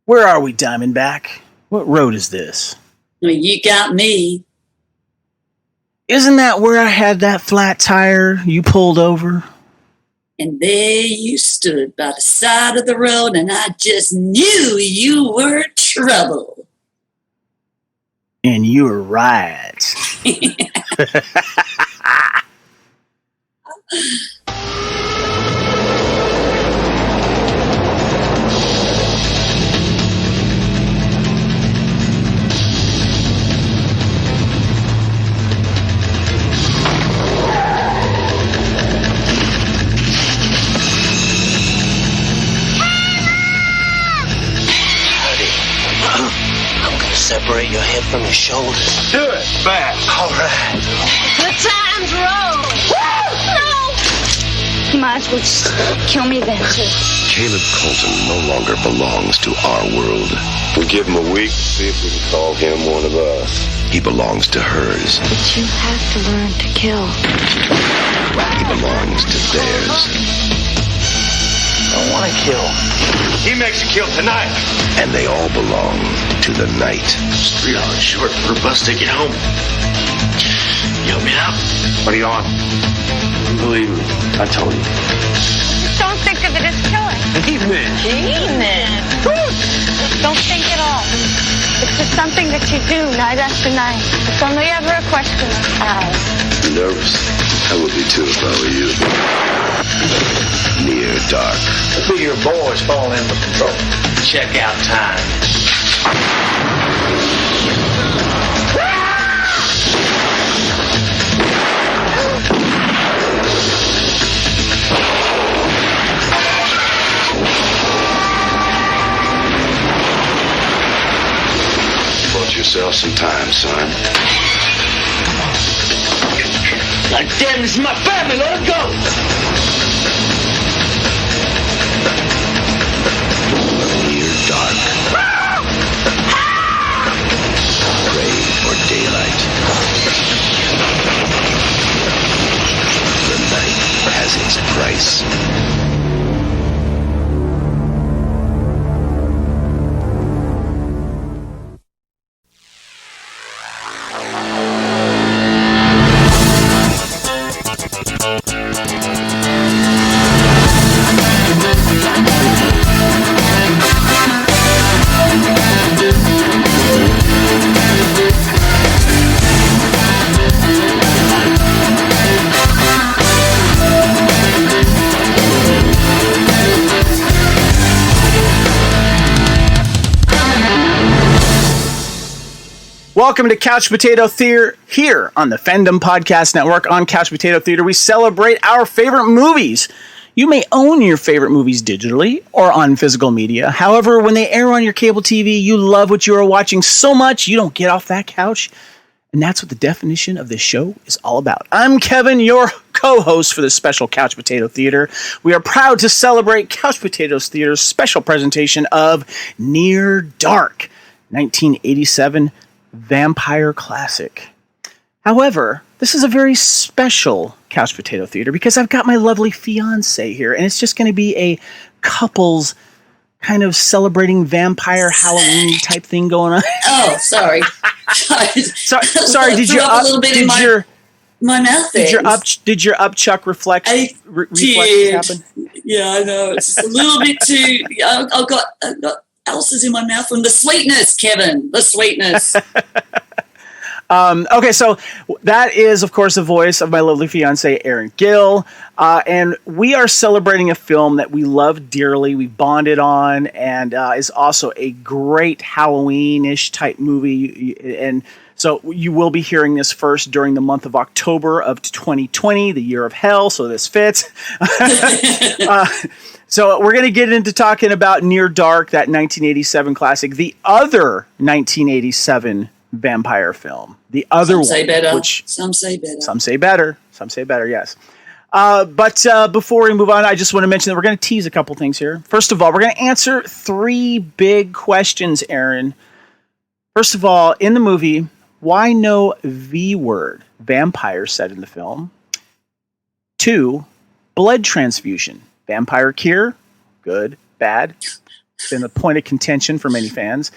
Where are we, Diamondback? What road is this? Well, you got me. Isn't that where I had that flat tire you pulled over? And there you stood by the side of the road, and I just knew you were trouble. And you were right. Separate your head from your shoulders. Do it fast. All right. The time's roll. No! You might as well just kill me then, too. Caleb Colton no longer belongs to our world. We give him a week to see if we can call him one of us. He belongs to hers. But you have to learn to kill. He belongs to theirs. I want to kill. He makes you kill tonight. And they all belong to the night. It's 3 hours short for a bus to get home. You help me out? What are you on? Believe me, I told you. Just don't think of it as killing. Evening. Don't think at all. It's just something that you do night after night. It's only ever a question of how. You're nervous. I would be too if I were you. Near dark. I figure your boys falling in with control. Check out time. Bought yourself some time, son. God damn, this is my family. Let it go. Near dark. Pray for daylight. The night has its price. Welcome to Couch Potato Theater here on the Fandom Podcast Network. On Couch Potato Theater, we celebrate our favorite movies. You may own your favorite movies digitally or on physical media. However, when they air on your cable TV, you love what you are watching so much you don't get off that couch. And that's what the definition of this show is all about. I'm Kevin, your co-host for this special Couch Potato Theater. We are proud to celebrate Couch Potatoes Theater's special presentation of Near Dark, 1987 vampire classic. However, this is a very special Couch Potato Theater because I've got my lovely fiance here, and it's just going to be a couples kind of celebrating vampire Halloween type thing going on. Oh, sorry. Sorry. Did you up a little bit in my mouth? Did your upchuck reflex happen? Yeah, I know. It's a little bit too. I've got ulcers in my mouth from the sweetness, Kevin. The sweetness. Okay, so that is, of course, the voice of my lovely fiance, Erin Gill. And we are celebrating a film that we love dearly, we bonded on, and is also a great Halloween-ish type movie. And so you will be hearing this first during the month of October of 2020, the year of hell, so this fits. So we're going to get into talking about Near Dark, that 1987 classic, the other 1987 vampire film. The other one. Some say better. Some say better, yes. But before we move on, I just want to mention that we're going to tease a couple things here. First of all, we're going to answer 3 big questions, Aaron. First of all, in the movie, why no V word, vampire, said in the film? 2, blood transfusion. Vampire cure? Good, bad? It's been a point of contention for many fans.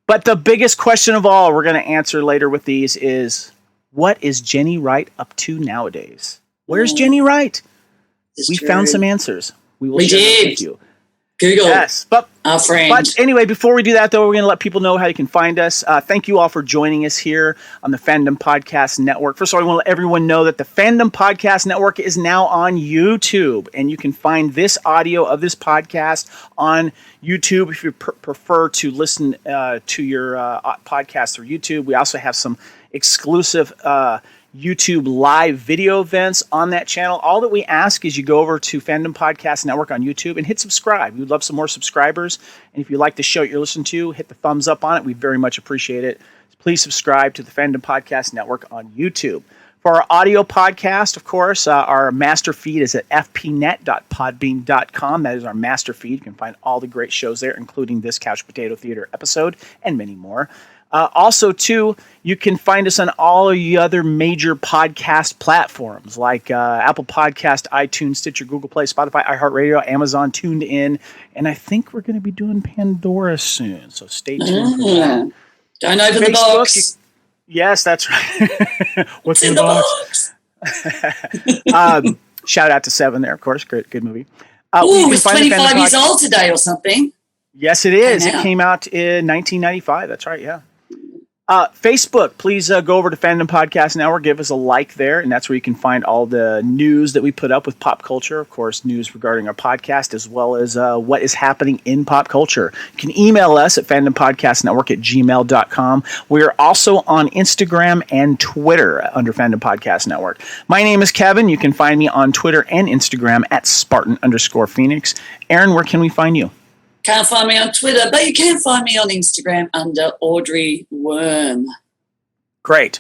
But the biggest question of all we're going to answer later with these is, what is Jenny Wright up to nowadays? Where's Jenny Wright? We found some answers. We will share them with you. Google. Yes. Our friend. But anyway, before we do that, though, we're going to let people know how you can find us. Thank you all for joining us here on the Fandom Podcast Network. First of all, I want to let everyone know that the Fandom Podcast Network is now on YouTube, and you can find this audio of this podcast on YouTube if you prefer to listen to your podcast through YouTube. We also have some exclusive YouTube live video events on that channel. All that we ask is you go over to Fandom Podcast Network on YouTube and hit subscribe. We'd love some more subscribers. And if you like the show you're listening to, hit the thumbs up on it. We very much appreciate it. Please subscribe to the Fandom Podcast Network on YouTube. For our audio podcast, of course, our master feed is at fpnet.podbean.com. That is our master feed. You can find all the great shows there, including this Couch Potato Theater episode and many more. Also, too, you can find us on all of the other major podcast platforms like Apple Podcast, iTunes, Stitcher, Google Play, Spotify, iHeartRadio, Amazon, TuneIn, and I think we're going to be doing Pandora soon, so stay tuned for that. Don't open the box. Yes, that's right. What's in the box? Shout out to Seven there, of course. Good movie. It's 25 years old today or something. Yes, it is. It came out in 1995. That's right, yeah. Facebook, please go over to Fandom Podcast Network, give us a like there, and that's where you can find all the news that we put up with pop culture, of course, news regarding our podcast, as well as what is happening in pop culture. You can email us at fandompodcastnetwork@gmail.com. We're also on Instagram and Twitter under Fandom Podcast Network. My name is Kevin. You can find me on Twitter and Instagram at Spartan_Phoenix. Aaron, where can we find you? Can't find me on Twitter, but you can find me on Instagram under Audrey Worm. Great.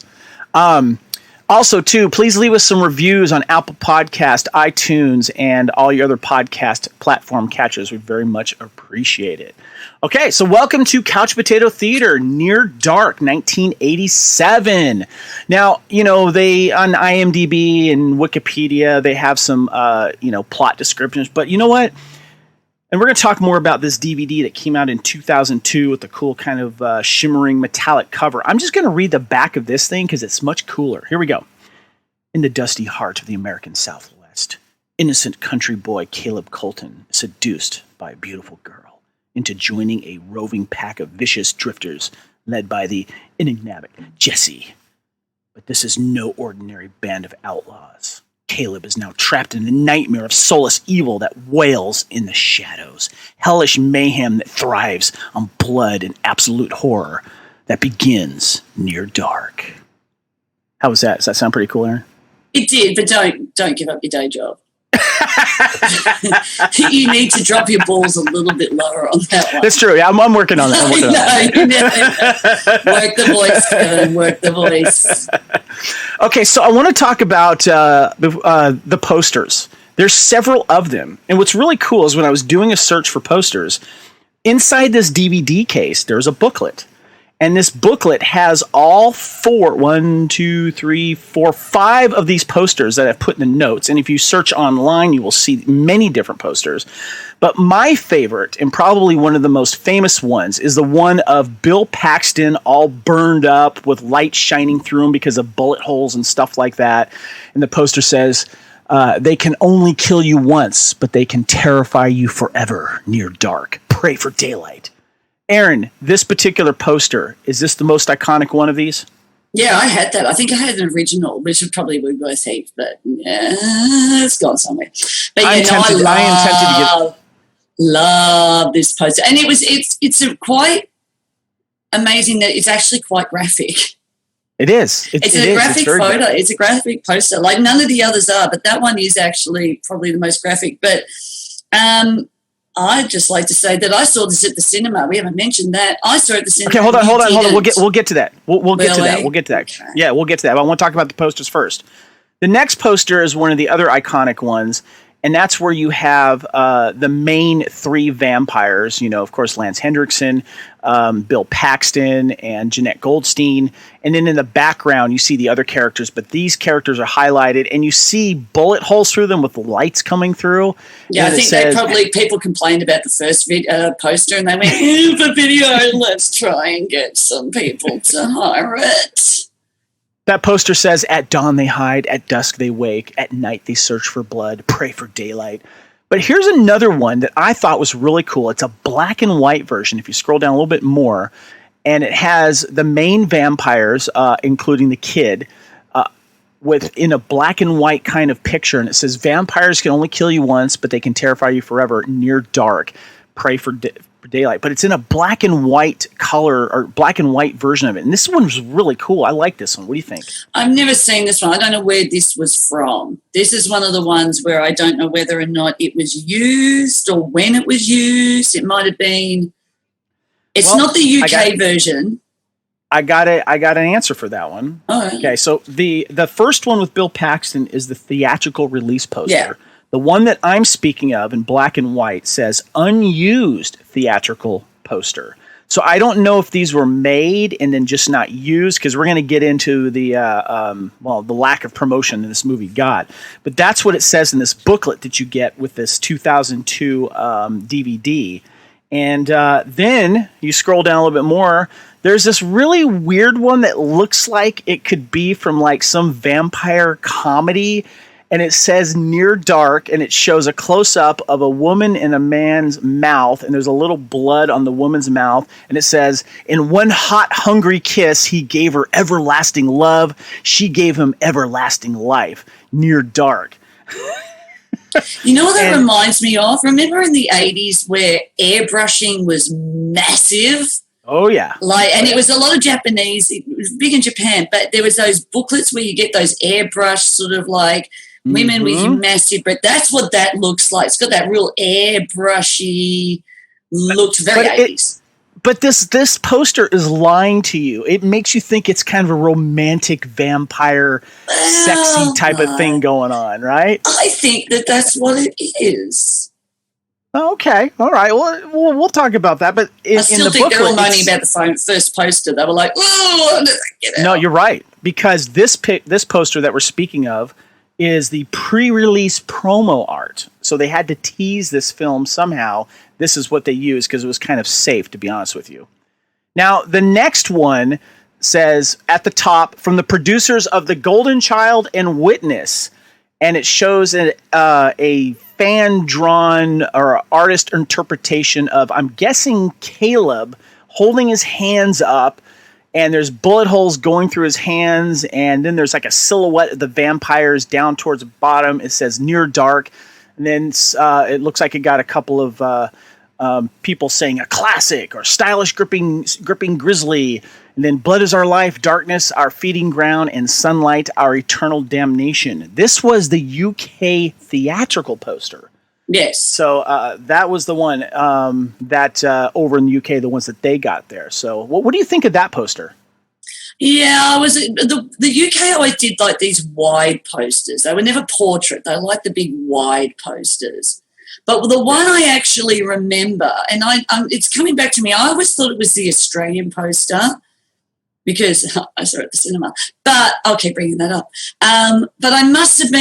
Also, too, please leave us some reviews on Apple Podcast, iTunes, and all your other podcast platform catchers. We very much appreciate it. Okay, so welcome to Couch Potato Theater, Near Dark, 1987. Now, they on IMDb and Wikipedia, they have some, plot descriptions, but you know what? And we're going to talk more about this DVD that came out in 2002 with the cool kind of shimmering metallic cover. I'm just going to read the back of this thing because it's much cooler. Here we go. In the dusty heart of the American Southwest, innocent country boy Caleb Colton is seduced by a beautiful girl into joining a roving pack of vicious drifters led by the enigmatic Jesse. But this is no ordinary band of outlaws. Caleb is now trapped in a nightmare of soulless evil that wails in the shadows, hellish mayhem that thrives on blood and absolute horror that begins near dark. How was that? Does that sound pretty cool, Aaron? It did, but don't give up your day job. You need to drop your balls a little bit lower on that one. That's true. Yeah, I'm working on that. Work the voice, Kevin. Work the voice. Okay, so I want to talk about the posters. There's several of them. And what's really cool is when I was doing a search for posters, inside this DVD case, there's a booklet. And this booklet has all 5 of these posters that I've put in the notes. And if you search online, you will see many different posters. But my favorite, and probably one of the most famous ones, is the one of Bill Paxton all burned up with light shining through him because of bullet holes and stuff like that. And the poster says, they can only kill you once, but they can terrify you forever near dark. Pray for daylight. Aaron, this particular poster, is this the most iconic one of these? Yeah, I had that. I think I had an original, which would probably be worth heaps, but it's gone somewhere. But I am tempted to love this poster. And it's quite amazing that it's actually quite graphic. It is. It's a graphic photo. It's a graphic poster. Like none of the others are, but that one is actually probably the most graphic. But I'd just like to say that I saw this at the cinema. We haven't mentioned that. I saw it at the cinema. Okay, hold on. We'll get to that. We'll get to that. Okay. Yeah, we'll get to that. But I want to talk about the posters first. The next poster is one of the other iconic ones, And that's where you have the main three vampires, of course, Lance Henriksen, Bill Paxton, and Jenette Goldstein. And then in the background, you see the other characters, but these characters are highlighted, and you see bullet holes through them with the lights coming through. Yeah, I think people complained about the first poster, and they went, here's the video, let's try and get some people to hire it. That poster says, at dawn they hide, at dusk they wake, at night they search for blood, pray for daylight. But here's another one that I thought was really cool. It's a black and white version, if you scroll down a little bit more, and it has the main vampires, including the kid, in a black and white kind of picture, and it says, vampires can only kill you once, but they can terrify you forever, near dark, pray for daylight. But it's in a black and white color, or black and white version of it. And this one was really cool. I like this one. What do you think? I've never seen this one. I don't know where this was from. This is one of the ones where I don't know whether or not it was used or when it was used. It might have been. It's not the UK version. I got an answer for that one. All right. Okay, so the first one with Bill Paxton is the theatrical release poster. Yeah. The one that I'm speaking of in black and white says unused theatrical poster. So I don't know if these were made and then just not used, because we're going to get into the lack of promotion that this movie got. But that's what it says in this booklet that you get with this 2002 DVD. And then you scroll down a little bit more. There's this really weird one that looks like it could be from like some vampire comedy. And it says near dark, and it shows a close-up of a woman and a man's mouth, and there's a little blood on the woman's mouth, and it says, in one hot, hungry kiss, he gave her everlasting love. She gave him everlasting life. Near dark. You know what that reminds me of? Remember in the 80s where airbrushing was massive? Oh, yeah. It was a lot of Japanese. It was big in Japan, but there was those booklets where you get those airbrush sort of like women with massive breasts. That's what that looks like. It's got that real airbrushy look, very 80s. But this poster is lying to you. It makes you think it's kind of a romantic vampire, sexy type of thing going on, right? I think that's what it is. Okay, all right. Well, we'll talk about that. But I still think they're all moaning about the first poster. They were like, "Oh, get out." No, you're right, because this poster that we're speaking of is the pre-release promo art. So they had to tease this film somehow. This is what they used because it was kind of safe, to be honest with you. Now, the next one says at the top, from the producers of The Golden Child and Witness, and it shows a fan-drawn or artist interpretation of, I'm guessing, Caleb holding his hands up, and there's bullet holes going through his hands, and then there's like a silhouette of the vampires down towards the bottom. It says near dark, and then it looks like it got a couple of people saying a classic or stylish gripping grizzly, and then blood is our life, darkness our feeding ground, and sunlight our eternal damnation. This was the UK theatrical poster. Yes. So that was the one that over in the UK, the ones that they got there. So what do you think of that poster? Yeah, the UK always did like these wide posters. They were never portrait. They liked the big wide posters. But the one I actually remember, and it's coming back to me, I always thought it was the Australian poster because I saw it at the cinema. But I'll keep bringing that up. But I must have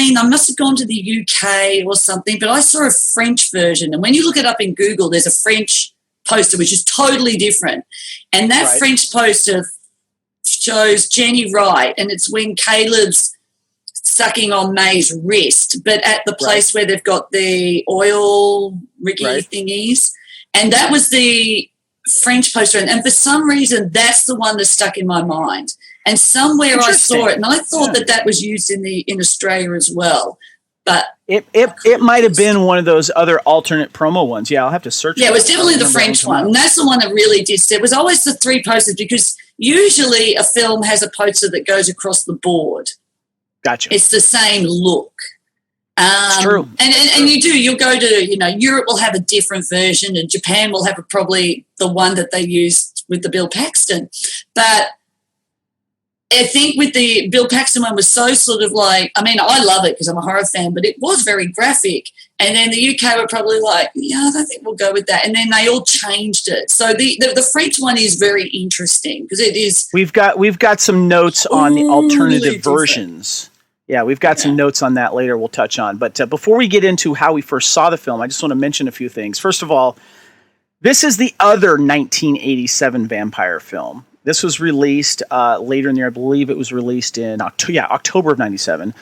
gone to the UK or something, but I saw a French version. And when you look it up in Google, there's a French poster, which is totally different. And that French poster shows Jenny Wright, and it's when Caleb's sucking on May's wrist, but at the place where they've got the oil riggy thingies. And that was the French poster. And for some reason, that's the one that stuck in my mind. And somewhere I saw it, and I thought that was used in Australia as well. But it might have been one of those other alternate promo ones. Yeah, I'll have to search. Yeah, it was definitely the French one. And that's the one that really did. It was always the three posters, because usually a film has a poster that goes across the board. Gotcha. It's the same look. It's true. And you'll go to, Europe will have a different version, and Japan will have probably the one that they used with the Bill Paxton. But I think with the Bill Paxton one was so sort of like, I mean, I love it because I'm a horror fan, but it was very graphic. And then the UK were probably like, yeah, I don't think we'll go with that. And then they all changed it. So the French one is very interesting because it is. We've got some notes on the alternative versions. Yeah, we've got some notes on that later we'll touch on. But before we get into how we first saw the film, I just want to mention a few things. First of all, this is the other 1987 vampire film. This was released later in the year. I believe it was released in October of 97.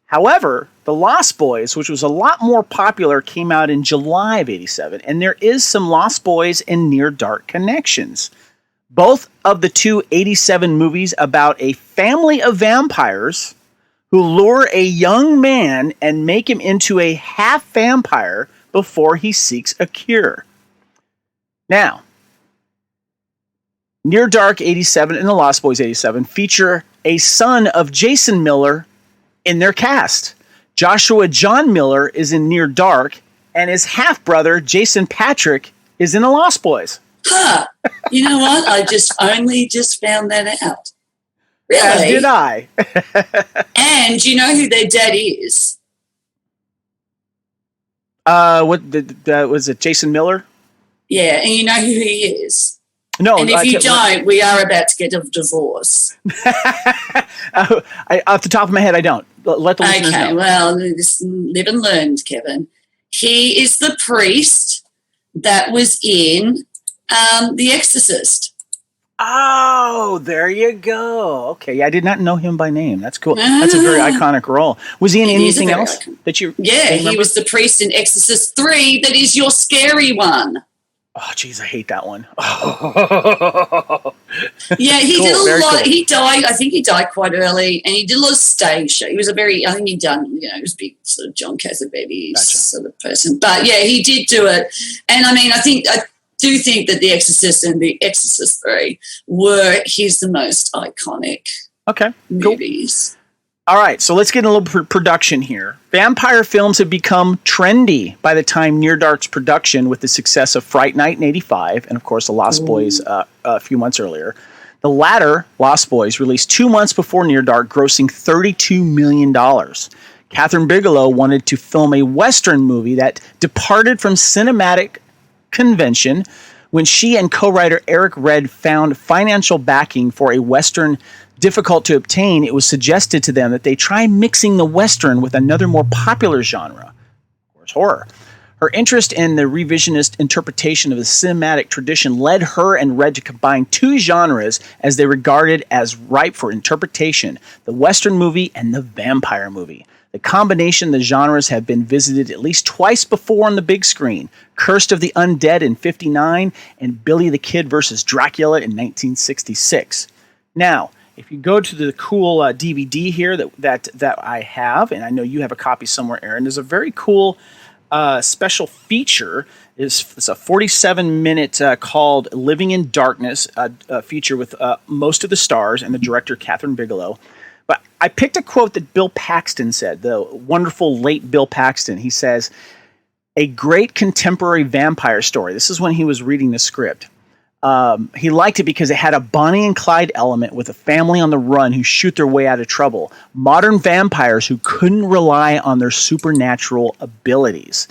However, The Lost Boys, which was a lot more popular, came out in July of 87. And there is some Lost Boys and Near Dark connections. Both of the two 87 movies about a family of vampires who lure a young man and make him into a half vampire before he seeks a cure. Now, Near Dark 87 and The Lost Boys 87 feature a son of Jason Miller in their cast. Joshua John Miller is in Near Dark, and his half-brother, Jason Patrick, is in The Lost Boys. Huh. You know what? I only just found that out. Really? As did I. And you know who their dad is? Was it Jason Miller? Yeah, and you know who he is? No. And if you don't, we are about to get a divorce. Off the top of my head, I don't. Let the listeners know. Okay, well, just live and learn, Kevin. He is the priest that was in The Exorcist. Oh, there you go. Okay, I did not know him by name. That's cool. That's a very iconic role. Was he in anything else that you? Yeah, he was the priest in Exorcist 3. That is your scary one. Oh, geez, I hate that one. Yeah, he did a lot. Cool. He died. I think he died quite early, and he did a lot of stage show. He was I think he done. He was a big sort of John Cassavetes sort of person. But yeah, he did do it. And I mean, I do think that The Exorcist and The Exorcist 3 were the most iconic movies. Cool. All right, so let's get a little production here. Vampire films have become trendy by the time Near Dark's production with the success of Fright Night in 85 and, of course, The Lost Boys a few months earlier. The latter, Lost Boys, released 2 months before Near Dark, grossing $32 million. Kathryn Bigelow wanted to film a Western movie that departed from cinematic convention. When she and co-writer Eric Red found financial backing for a Western difficult to obtain, it was suggested to them that they try mixing the Western with another more popular genre, of course, horror. Her interest in the revisionist interpretation of the cinematic tradition led her and Red to combine two genres as they regarded as ripe for interpretation, the Western movie and the vampire movie. The combination of the genres have been visited at least twice before on the big screen, Cursed of the Undead in 1959 and Billy the Kid vs. Dracula in 1966. Now, if you go to the cool DVD here that I have, and I know you have a copy somewhere, Aaron, there's a very cool special feature. It's a 47-minute called Living in Darkness, a feature with most of the stars and the director, Kathryn Bigelow. But I picked a quote that Bill Paxton said, the wonderful late Bill Paxton. He says, "A great contemporary vampire story." This is when he was reading the script. He liked it because it had a Bonnie and Clyde element with a family on the run who shoot their way out of trouble. Modern vampires who couldn't rely on their supernatural abilities.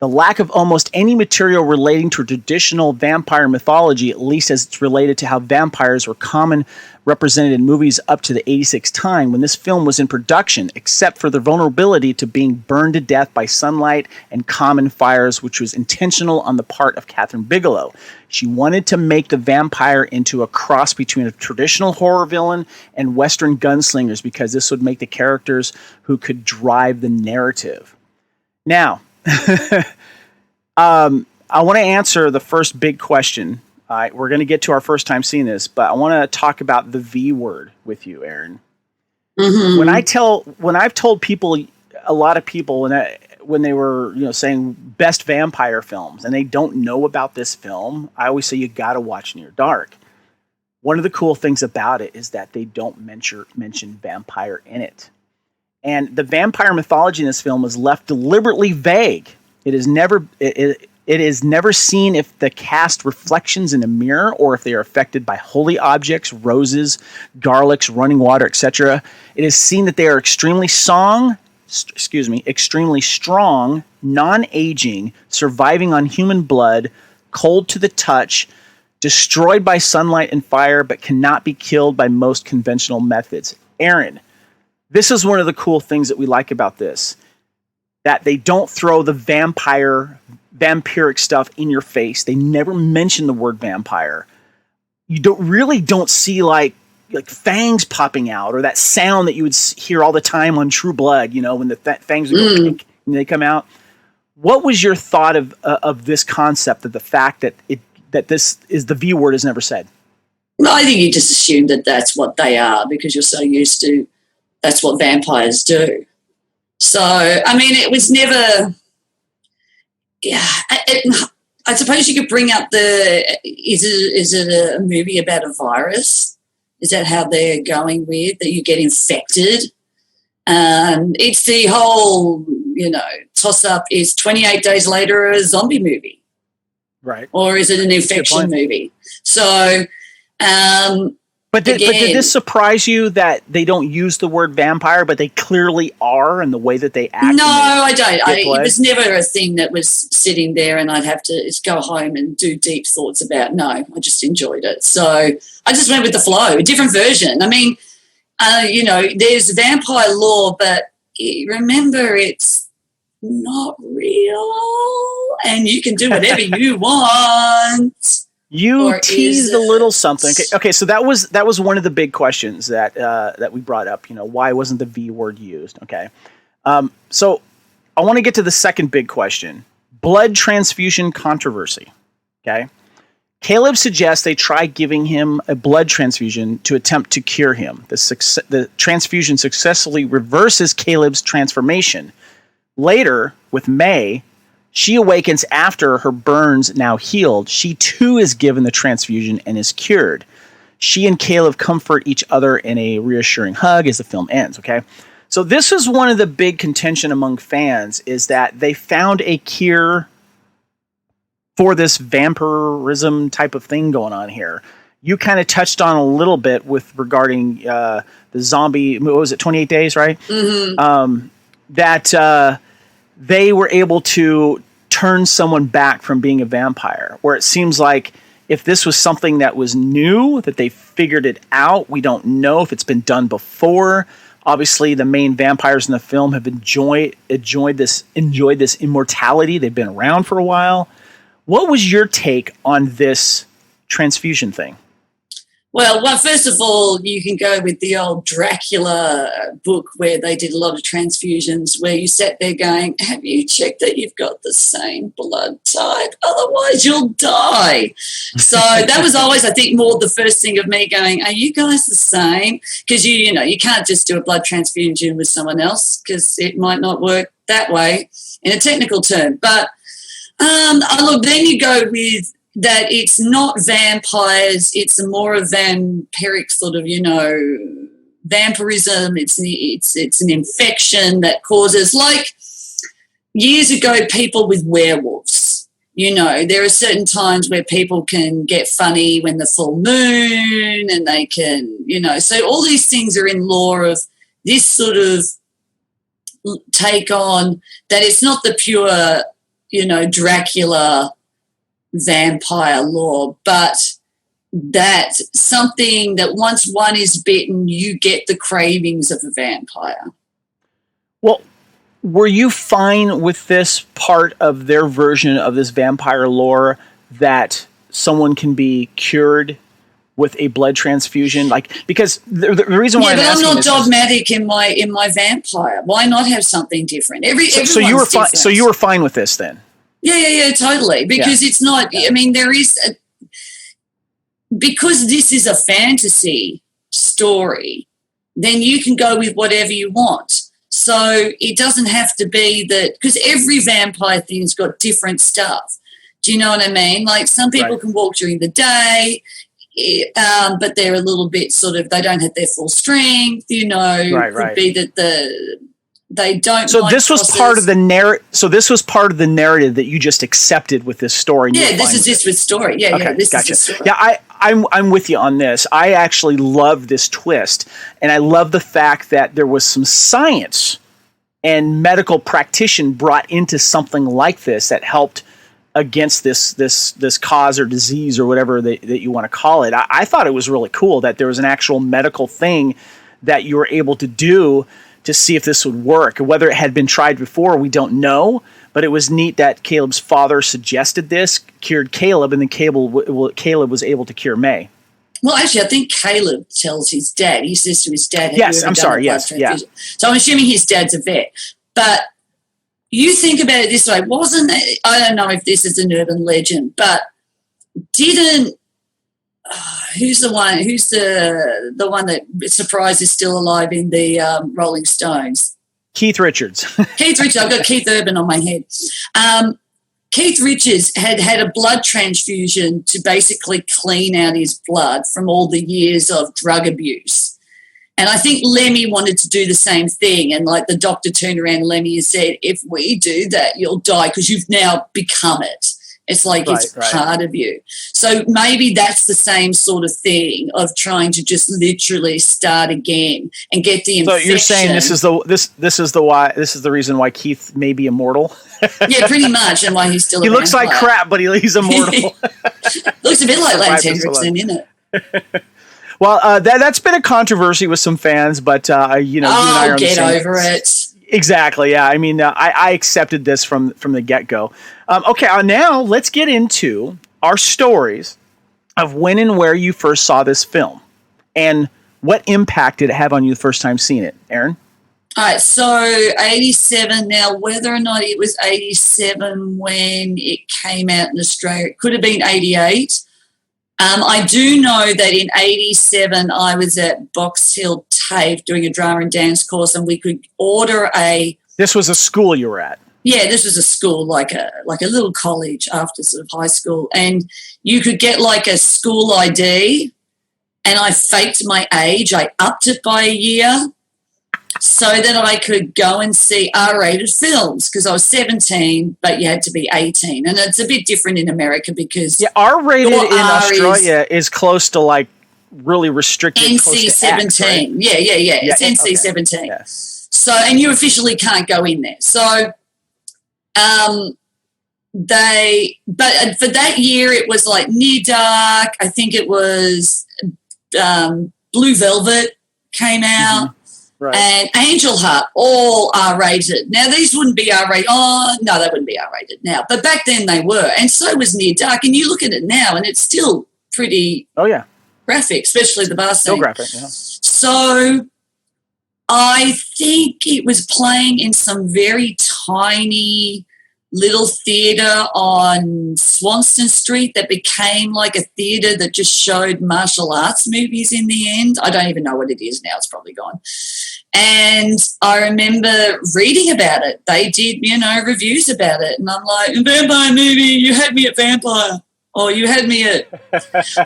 The lack of almost any material relating to traditional vampire mythology, at least as it's related to how vampires were common represented in movies up to the 86 time when this film was in production, except for the vulnerability to being burned to death by sunlight and common fires, which was intentional on the part of Kathryn Bigelow. She wanted to make the vampire into a cross between a traditional horror villain and Western gunslingers because this would make the characters who could drive the narrative. Now, I want to answer the first big question. We're going to get to our first time seeing this, but I want to talk about the V word with you, Aaron. Mm-hmm. When I've told people, a lot of people, when they were saying best vampire films, and they don't know about this film, I always say you got to watch Near Dark. One of the cool things about it is that they don't mention vampire in it. And the vampire mythology in this film is left deliberately vague. It is never seen if the cast reflections in a mirror or if they are affected by holy objects, roses, garlics, running water, etc. It is seen that they are extremely strong extremely strong, non-aging, surviving on human blood, cold to the touch, destroyed by sunlight and fire, but cannot be killed by most conventional methods. Aaron, this is one of the cool things that we like about this, that they don't throw the vampiric stuff in your face. They never mention the word vampire. You don't see like fangs popping out or that sound that you would hear all the time on True Blood, when the fangs would go kick and they come out. What was your thought of this concept, of the fact that this is the V word is never said? Well, I think you just assume that that's what they are because you're so used to that's what vampires do. So, I mean, it was never, I suppose you could bring up is it a movie about a virus? Is that how they're going with, that you get infected? It's the whole, toss-up, is 28 Days Later a zombie movie? Right. Or is it an infection movie? So, But did this surprise you that they don't use the word vampire, but they clearly are in the way that they act? No, I don't. It was never a thing that was sitting there and I'd have to go home and do deep thoughts about. No, I just enjoyed it. So I just went with the flow, a different version. I mean, there's vampire lore, but remember, it's not real and you can do whatever you want. You teased a little something. Okay, so that was one of the big questions that we brought up. Why wasn't the V word used? Okay, so I want to get to the second big question: blood transfusion controversy. Okay, Caleb suggests they try giving him a blood transfusion to attempt to cure him. The transfusion successfully reverses Caleb's transformation. Later, with May, she awakens after her burns now healed. She too is given the transfusion and is cured. She and Caleb comfort each other in a reassuring hug as the film ends, okay? So this is one of the big contention among fans, is that they found a cure for this vampirism type of thing going on here. You kind of touched on a little bit regarding the zombie, what was it, 28 Days, right? Mm-hmm. That they were able to turn someone back from being a vampire, where it seems like if this was something that was new, that they figured it out. We don't know if it's been done before. Obviously, the main vampires in the film have enjoyed this immortality. They've been around for a while. What was your take on this transfusion thing? Well, first of all, you can go with the old Dracula book where they did a lot of transfusions, where you sat there going, have you checked that you've got the same blood type? Otherwise, you'll die. So that was always, I think, more the first thing of me going, are you guys the same? Because, you can't just do a blood transfusion with someone else because it might not work that way in a technical term. But, look, then you go with that it's not vampires, it's a more of vampiric sort of, vampirism. It's an infection that causes, like years ago, people with werewolves. There are certain times where people can get funny when the full moon and they can, so all these things are in lore of this sort of take on that it's not the pure, Dracula vampire lore, but that's something that once one is bitten, you get the cravings of a vampire. Well, were you fine with this part of their version of this vampire lore, that someone can be cured with a blood transfusion? Because the reason why I'm not dogmatic in my vampire. Why not have something different? So you were fine. So you were fine with this then? Yeah, totally. Because it's not, I mean, because this is a fantasy story, then you can go with whatever you want. So it doesn't have to be that, because every vampire thing's got different stuff. Do you know what I mean? Like some people can walk during the day, but they're a little bit sort of, they don't have their full strength, Could be that they don't. So this was part of the narrative. So this was part of the narrative that you just accepted with this story. Yeah, this is just with story. Yeah, okay, this gotcha. is the story. Yeah, I'm with you on this. I actually love this twist, and I love the fact that there was some science and medical practitioner brought into something like this that helped against this cause or disease or whatever that you want to call it. I thought it was really cool that there was an actual medical thing that you were able to do to see if this would work. Whether it had been tried before, we don't know, but it was neat that Caleb's father suggested this, cured Caleb, and then Caleb was able to cure May. Well, actually, I think Caleb tells his dad. He says to his dad, yes, I'm sorry, yes, yeah. So I'm assuming his dad's a vet. But you think about it this way, wasn't it? I don't know if this is an urban legend, but didn't who's the one that surprise is still alive in the Rolling Stones? Keith Richards. Keith Richards. I've got Keith Urban on my head. Keith Richards had a blood transfusion to basically clean out his blood from all the years of drug abuse. And I think Lemmy wanted to do the same thing. And like the doctor turned around to Lemmy and said, if we do that, you'll die because you've now become it. It's like it's part of you. So maybe that's the same sort of thing of trying to just literally start again and get the infection. So you're saying this is the reason why Keith may be immortal? Yeah, pretty much, and why he's still he looks like crap, but he's immortal. Looks a bit like Lance Henriksen, isn't it? Well, that's been a controversy with some fans, but you and I are get over it. Exactly. Yeah. I mean, I accepted this from the get-go. Okay. Now let's get into our stories of when and where you first saw this film and what impact did it have on you the first time seeing it, Aaron? All right. So 87. Now, whether or not it was 87 when it came out in Australia, it could have been 88. I do know that in 87 I was at Box Hill TAFE doing a drama and dance course, and we could order This was a school you were at? Yeah, this was a school, like a little college after sort of high school, and you could get like a school ID, and I faked my age. I upped it by a year so that I could go and see R-rated films because I was 17, but you had to be 18. And it's a bit different in America because... Yeah, R-rated in Australia is close to like really restricted. NC-17. Right? Yeah. It's NC-17. Okay. Yeah. So, and you officially can't go in there. So, but for that year, it was like Near Dark. I think it was Blue Velvet came out. Mm-hmm. Right. And Angel Heart, all R-rated. Now, these wouldn't be R-rated. Oh, no, they wouldn't be R-rated now. But back then they were. And so was Near Dark. And you look at it now, and it's still pretty graphic, especially the bar scene. Still graphic, yeah. So I think it was playing in some very tiny little theatre on Swanston Street that became like a theatre that just showed martial arts movies in the end. I don't even know what it is now. It's probably gone. And I remember reading about it. They did, reviews about it. And I'm like, vampire movie, you had me at vampire. Or you had me at...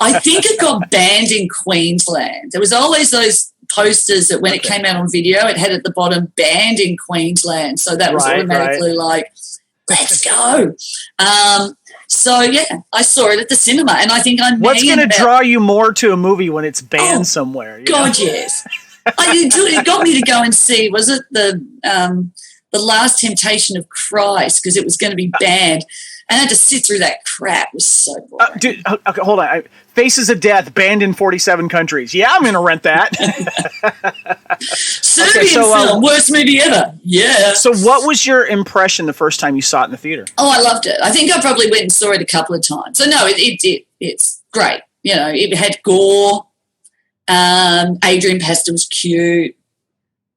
I think it got banned in Queensland. There was always those posters that when it came out on video, it had at the bottom, banned in Queensland. So that was automatically like... Let's go. So, yeah, I saw it at the cinema, and I think What's going to draw you more to a movie when it's banned somewhere? God, yes. It got me to go and see, was it the Last Temptation of Christ, because it was going to be banned. And I had to sit through that crap. It was so boring. Dude, okay, hold on. Faces of Death, banned in 47 countries. Yeah, I'm going to rent that. Serbian film, worst movie ever. Yeah. So what was your impression the first time you saw it in the theater? Oh, I loved it. I think I probably went and saw it a couple of times. So, no, it's great. It had gore. Adrian Pasdar was cute.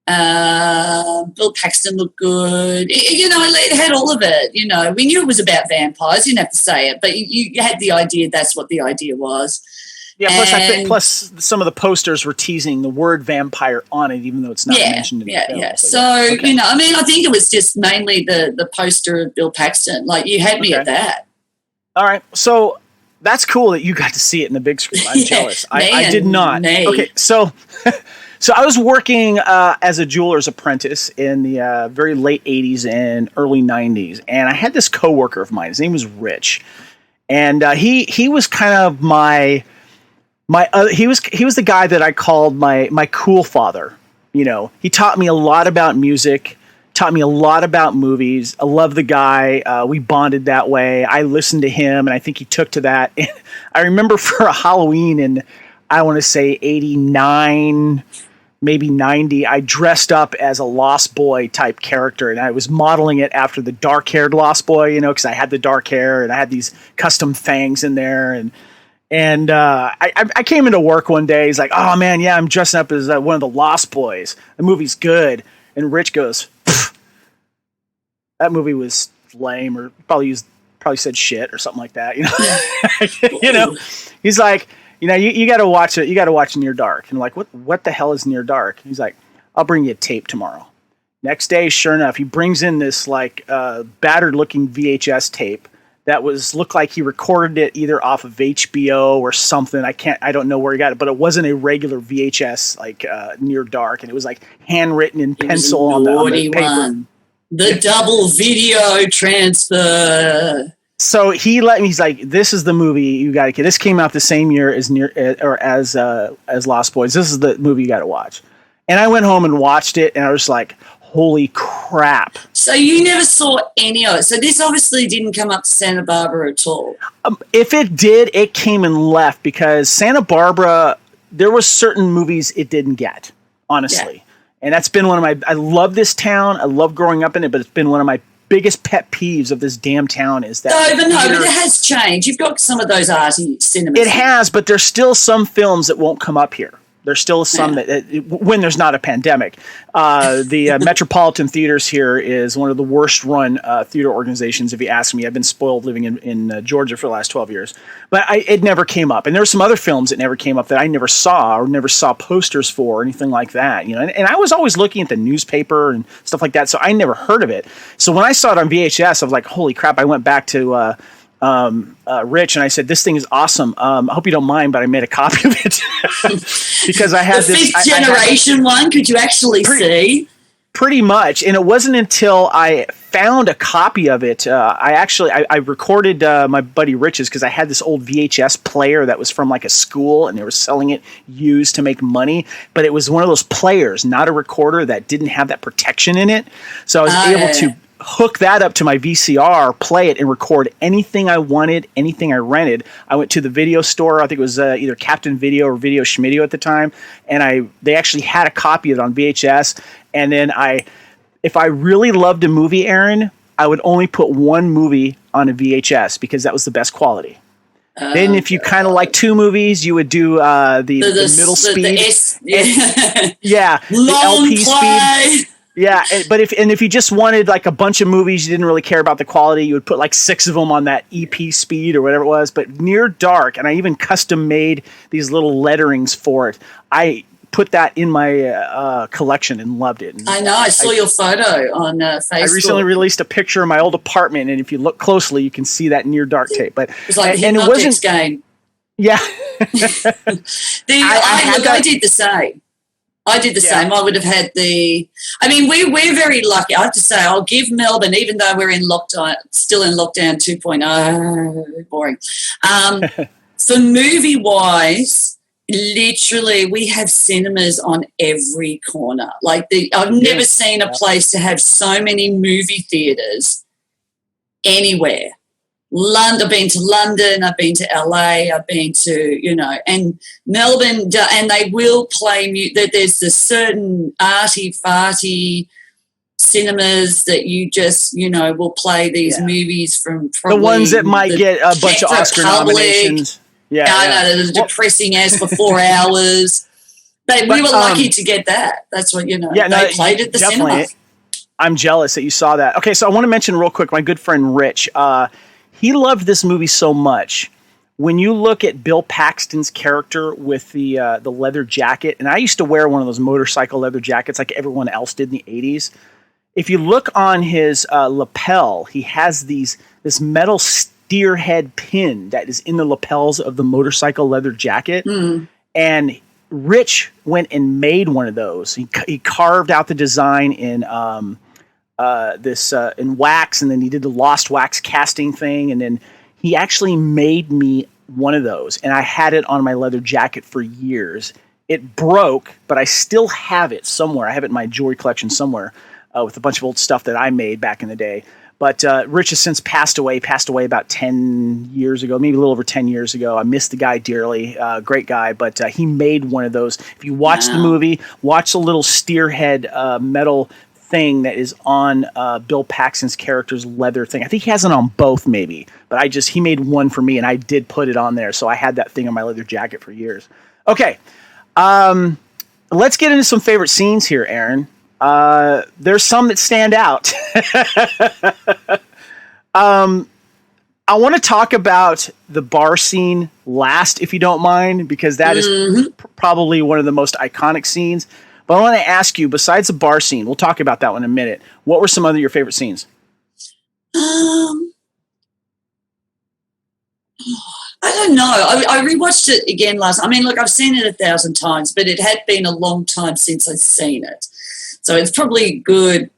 Bill Paxton looked good. It had all of it. We knew it was about vampires. You didn't have to say it, but you had the idea that's what the idea was. Yeah, plus some of the posters were teasing the word vampire on it, even though it's not mentioned in the film. Yeah. So, I think it was just mainly the poster of Bill Paxton. Like, you had me at that. All right. So that's cool that you got to see it in the big screen. I'm jealous. I did not. Okay, so... So I was working as a jeweler's apprentice in the very late 80s and early 90s, and I had this coworker of mine. His name was Rich, and he was kind of he was the guy that I called my cool father. He taught me a lot about music, taught me a lot about movies. I love the guy. We bonded that way. I listened to him, and I think he took to that. And I remember for a Halloween in, I want to say 89, maybe 90, I dressed up as a Lost Boy type character, and I was modeling it after the dark-haired Lost Boy, because I had the dark hair, and I had these custom fangs in there, and I came into work one day. He's like, "Oh man, yeah, I'm dressing up as one of the Lost Boys. The movie's good." And Rich goes, "That movie was lame," or probably said shit or something like that. He's like, you got to watch it. You got to watch Near Dark. And I'm like, what the hell is Near Dark? He's like, "I'll bring you a tape tomorrow." Next day, sure enough, he brings in this battered looking VHS tape that looked like he recorded it either off of HBO or something. I don't know where he got it, but it wasn't a regular VHS Near Dark, and it was handwritten in pencil on the paper. One. The double video transfer. So he let me. He's like, "This is the movie you got to get. This came out the same year as as Lost Boys. This is the movie you got to watch." And I went home and watched it, and I was like, "Holy crap!" So you never saw any of it. So this obviously didn't come up to Santa Barbara at all. If it did, it came and left, because Santa Barbara, there were certain movies it didn't get, honestly. Yeah. And that's been I love this town. I love growing up in it, but it's been one of my biggest pet peeves of this damn town is that. But it has changed. You've got some of those arty cinemas. It has, but there's still some films that won't come up here. There's still some that when there's not a pandemic. The Metropolitan Theaters here is one of the worst run theater organizations, if you ask me. I've been spoiled living in Georgia for the last 12 years. But it never came up. And there were some other films that never came up that I never saw or never saw posters for or anything like that. And I was always looking at the newspaper and stuff like that, so I never heard of it. So when I saw it on VHS, I was like, holy crap. I went back to Rich, and I said, "This thing is awesome. I hope you don't mind, but I made a copy of it." Because I had the fifth generation one. Could you actually see? Pretty much. And it wasn't until I found a copy of it. I recorded my buddy Rich's, because I had this old VHS player that was from a school, and they were selling it used to make money. But it was one of those players, not a recorder, that didn't have that protection in it. So I was able to hook that up to my VCR, play it, and record anything I wanted, anything I rented. I went to the video store. I think it was either Captain Video or Video Schmidio at the time, and they actually had a copy of it on VHS. And then if I really loved a movie, Aaron, I would only put one movie on a VHS, because that was the best quality. Then if you kind of like two movies, you would do the middle speed. The LP speed. Yeah, but if you just wanted a bunch of movies, you didn't really care about the quality, you would put 6 of them on that EP speed or whatever it was. But Near Dark, and I even custom made these little letterings for it. I put that in my collection and loved it. And I know. I saw your photo on Facebook. I recently released a picture of my old apartment, and if you look closely, you can see that Near Dark tape. But it's like a hypnotics game. Yeah. I did the same. I did the same. I would have had we're very lucky. I have to say, I'll give Melbourne, even though we're still in lockdown 2.0, boring. For movie-wise, literally, we have cinemas on every corner. I've never seen a place to have so many movie theaters anywhere. I've been to London, I've been to LA, I've been to, and Melbourne, and they will play there's the certain arty-farty cinemas that you just, will play these movies from probably the ones that might get a bunch of Oscar nominations. Yeah, I know, they're depressing as for 4 hours. We were lucky to get that. That's what, they played at the cinema. I'm jealous that you saw that. Okay, so I want to mention real quick, my good friend Rich, he loved this movie so much. When you look at Bill Paxton's character with the leather jacket, and I used to wear one of those motorcycle leather jackets like everyone else did in the 80s. If you look on his lapel, he has this metal steer head pin that is in the lapels of the motorcycle leather jacket. Mm. And Rich went and made one of those. He carved out the design in in wax, and then he did the lost wax casting thing, and then he actually made me one of those, and I had it on my leather jacket for years. It broke, but I still have it somewhere. I have it in my jewelry collection somewhere. with a bunch of old stuff that I made back in the day. But Rich has since passed away about 10 years ago, maybe a little over 10 years ago. I miss the guy dearly. Great guy. But he made one of those. If you watch the movie, watch the little steerhead metal thing that is on Bill Paxton's character's leather thing. I think he has it on both maybe. But he made one for me, and I did put it on there. So I had that thing on my leather jacket for years. Okay. Let's get into some favorite scenes here, Aaron. There's some that stand out. I want to talk about the bar scene last, if you don't mind, because that is probably one of the most iconic scenes. But I want to ask you, besides the bar scene, we'll talk about that one in a minute. What were some other your favorite scenes? I don't know. I rewatched it again last. I mean, look, I've seen it 1,000 times, but it had been a long time since I'd seen it. So it's probably good,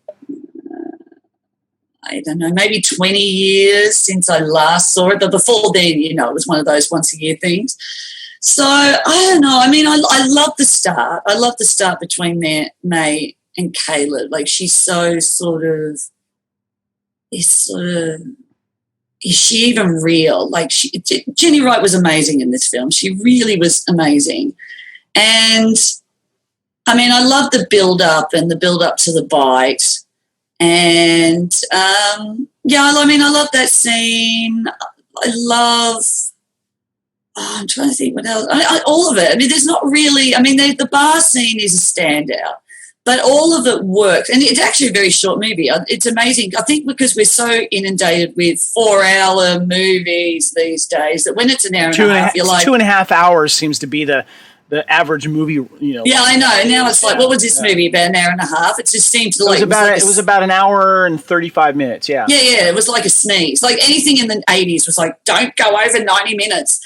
I don't know, maybe 20 years since I last saw it. But before then, it was one of those once-a-year things. So I don't know. I mean, I love the start. I love the start between May and Caleb. Like, she's so is she even real? Like, Jenny Wright was amazing in this film. She really was amazing. And I mean, I love the build-up and the build-up to the bite. And, I love that scene. I'm trying to think what else. All of it. I mean, there's not really, the bar scene is a standout, but all of it works. And it's actually a very short movie. It's amazing. I think because we're so inundated with 4-hour movies these days that when it's an hour and a half, you're like... 2.5 hours seems to be the average movie, Yeah, I know. Now it's like, what was this movie, about an hour and a half? It just seemed like... It was about an hour and 35 minutes, yeah. Yeah, it was like a sneeze. Like anything in the 80s was like, don't go over 90 minutes,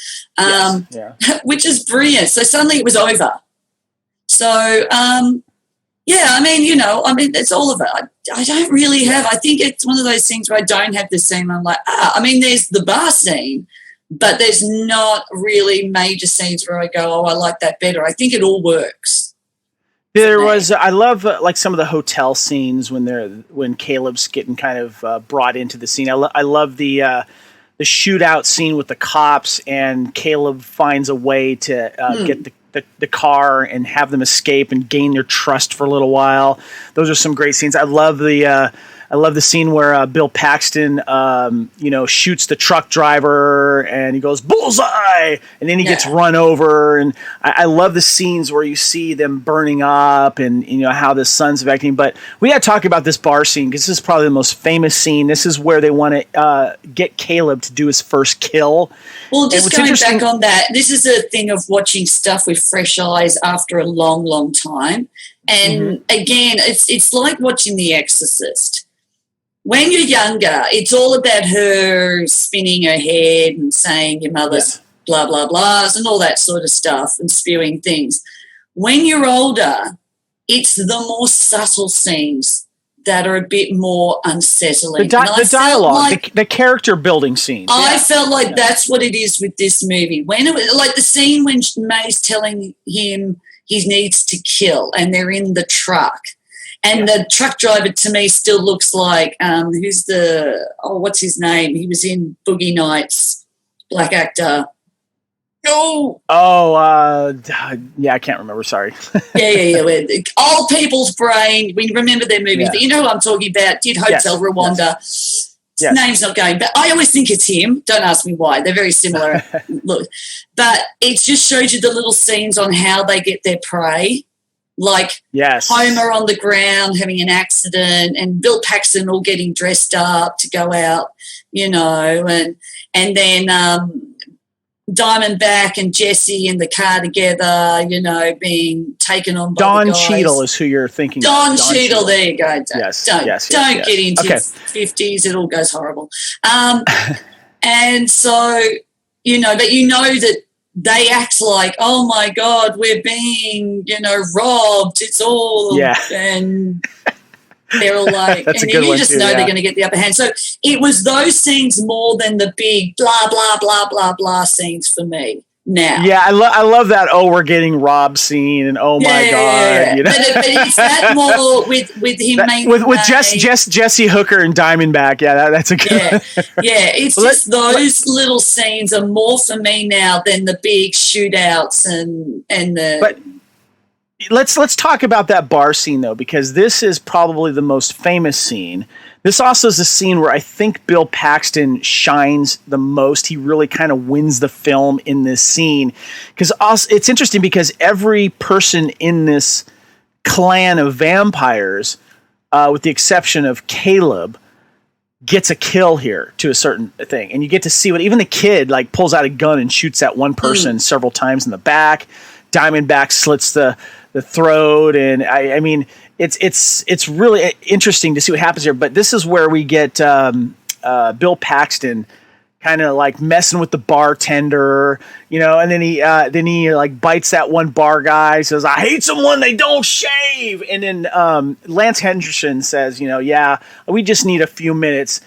which is brilliant. So suddenly it was over. So, it's all of it. I don't really have... I think it's one of those things where I don't have the scene. I'm like, there's the bar scene, but there's not really major scenes where I go, I like that better. I think it all works. I love like some of the hotel scenes when Caleb's getting kind of brought into the scene. I love the shootout scene with the cops, and Caleb finds a way to get the car and have them escape and gain their trust for a little while. Those are some great scenes. I love the scene where Bill Paxton, shoots the truck driver and he goes bullseye, and then he gets run over. And I love the scenes where you see them burning up and how the sun's affecting. But we got to talk about this bar scene because this is probably the most famous scene. This is where they want to get Caleb to do his first kill. Well, just going back on that, this is a thing of watching stuff with fresh eyes after a long, long time. And again, it's like watching The Exorcist. When you're younger, it's all about her spinning her head and saying your mother's blah, blah, blahs and all that sort of stuff and spewing things. When you're older, it's the more subtle scenes that are a bit more unsettling. The dialogue, the character building scenes. I felt like that's what it is with this movie. When it was, like the scene when May's telling him he needs to kill and they're in the truck. And the truck driver to me still looks like, what's his name? He was in Boogie Nights, black actor. I can't remember. Sorry. Yeah. Old people's brain. We remember their movies. But you know who I'm talking about. Did Hotel Rwanda. Yes. His name's not going, but I always think it's him. Don't ask me why. They're very similar. Look, but it just shows you the little scenes on how they get their prey. Like Homer on the ground having an accident and Bill Paxton all getting dressed up to go out, and then Diamondback and Jesse in the car together, being taken on by Don the guys. Cheadle is who you're thinking Don of. Cheadle, there you go. Don't get into 50s. It all goes horrible. And so, but that they act like, oh, my God, we're being, robbed. It's all, and they're all like, and you just know they're going to get the upper hand. So it was those scenes more than the big blah, blah, blah, blah, blah scenes for me. now. Yeah, I love that. Oh, we're getting robbed scene, and oh my god, you know? but it's that more with him with Jesse Hooker and Diamondback. Yeah, that's a good. Yeah. It's just those little scenes are more for me now than the big shootouts and the. But let's talk about that bar scene though, because this is probably the most famous scene. This also is a scene where I think Bill Paxton shines the most. He really kind of wins the film in this scene. Because it's interesting because every person in this clan of vampires, with the exception of Caleb, gets a kill here to a certain thing. And you get to see what even the kid like pulls out a gun and shoots at one person several times in the back. Diamondback slits the throat, and I mean it's really interesting to see what happens here. But this is where we get Bill Paxton kind of like messing with the bartender, you know, and then he like bites that one bar guy, says, "I hate someone they don't shave," and then Lance Henriksen says, you know, "Yeah, we just need a few minutes."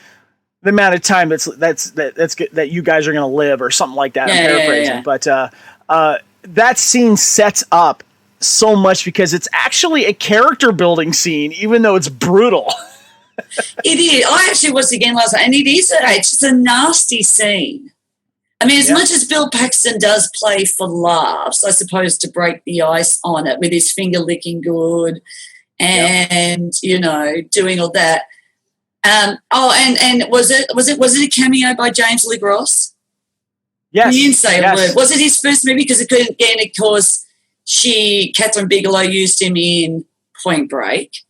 The amount of time that's good, that you guys are going to live, or something like that. I'm paraphrasing, but that scene sets up so much because it's actually a character building scene, even though it's brutal. It is. I actually watched it again last night, and it is it's a nasty scene. I mean, as much as Bill Paxton does play for laughs, I suppose, to break the ice on it with his finger licking good and you know, doing all that. And was it a cameo by James Lee Ross? Yes. He didn't say a word. Was it his first movie? Because again, of course, Kathryn Bigelow used him in Point Break.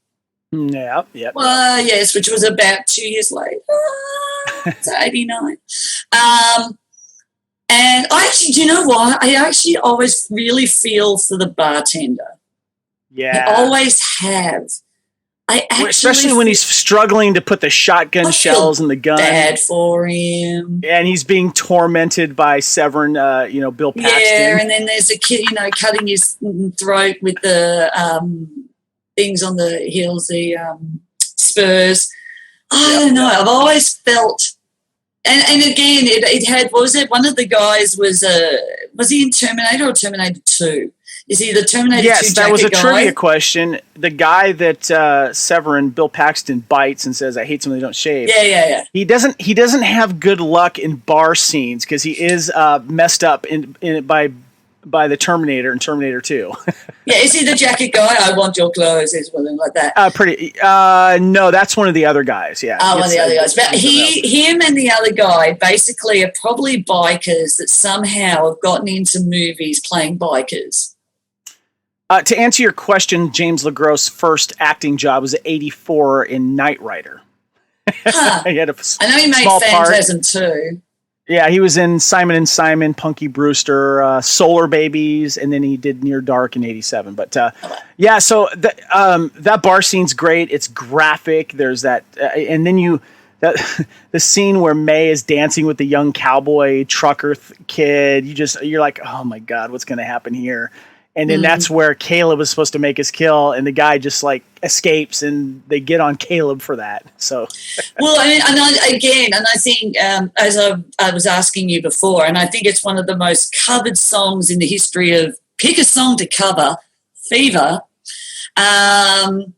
Yeah. Well, yes, which was about 2 years later. It's 89. And I actually, do you know what? I actually always really feel for the bartender. Yeah. I always have. Especially when he's struggling to put the shotgun shells in the gun. Bad for him. And he's being tormented by Severin, Bill Paxton. Yeah, and then there's a kid, cutting his throat with the things on the heels, the spurs. I don't know. I've always felt, and again, it had. What was it? One of the guys was he in Terminator or Terminator 2? Is he the Terminator 2 Yes, that was a guy? trivia question. The guy that Severin, Bill Paxton, bites and says, "I hate someone who don't shave." Yeah. He doesn't have good luck in bar scenes because he is messed up by the Terminator in Terminator 2. Yeah, is he the jacket guy? I want your clothes, is something like that. No, that's one of the other guys. Yeah. One of the other guys. But him and the other guy basically are probably bikers that somehow have gotten into movies playing bikers. To answer your question, James LeGros' first acting job was at 84 in Knight Rider. Huh. He had I know he made Phantasm too. Yeah, he was in Simon & Simon, Punky Brewster, Solar Babies, and then he did Near Dark in 87. But so that bar scene's great. It's graphic. There's that, and then the scene where May is dancing with the young cowboy trucker kid. You're like, oh my god, what's going to happen here? And then that's where Caleb was supposed to make his kill, and the guy just like escapes, and they get on Caleb for that. So, well, I mean, I think as I was asking you before, and I think it's one of the most covered songs in the history of pick a song to cover, Fever, and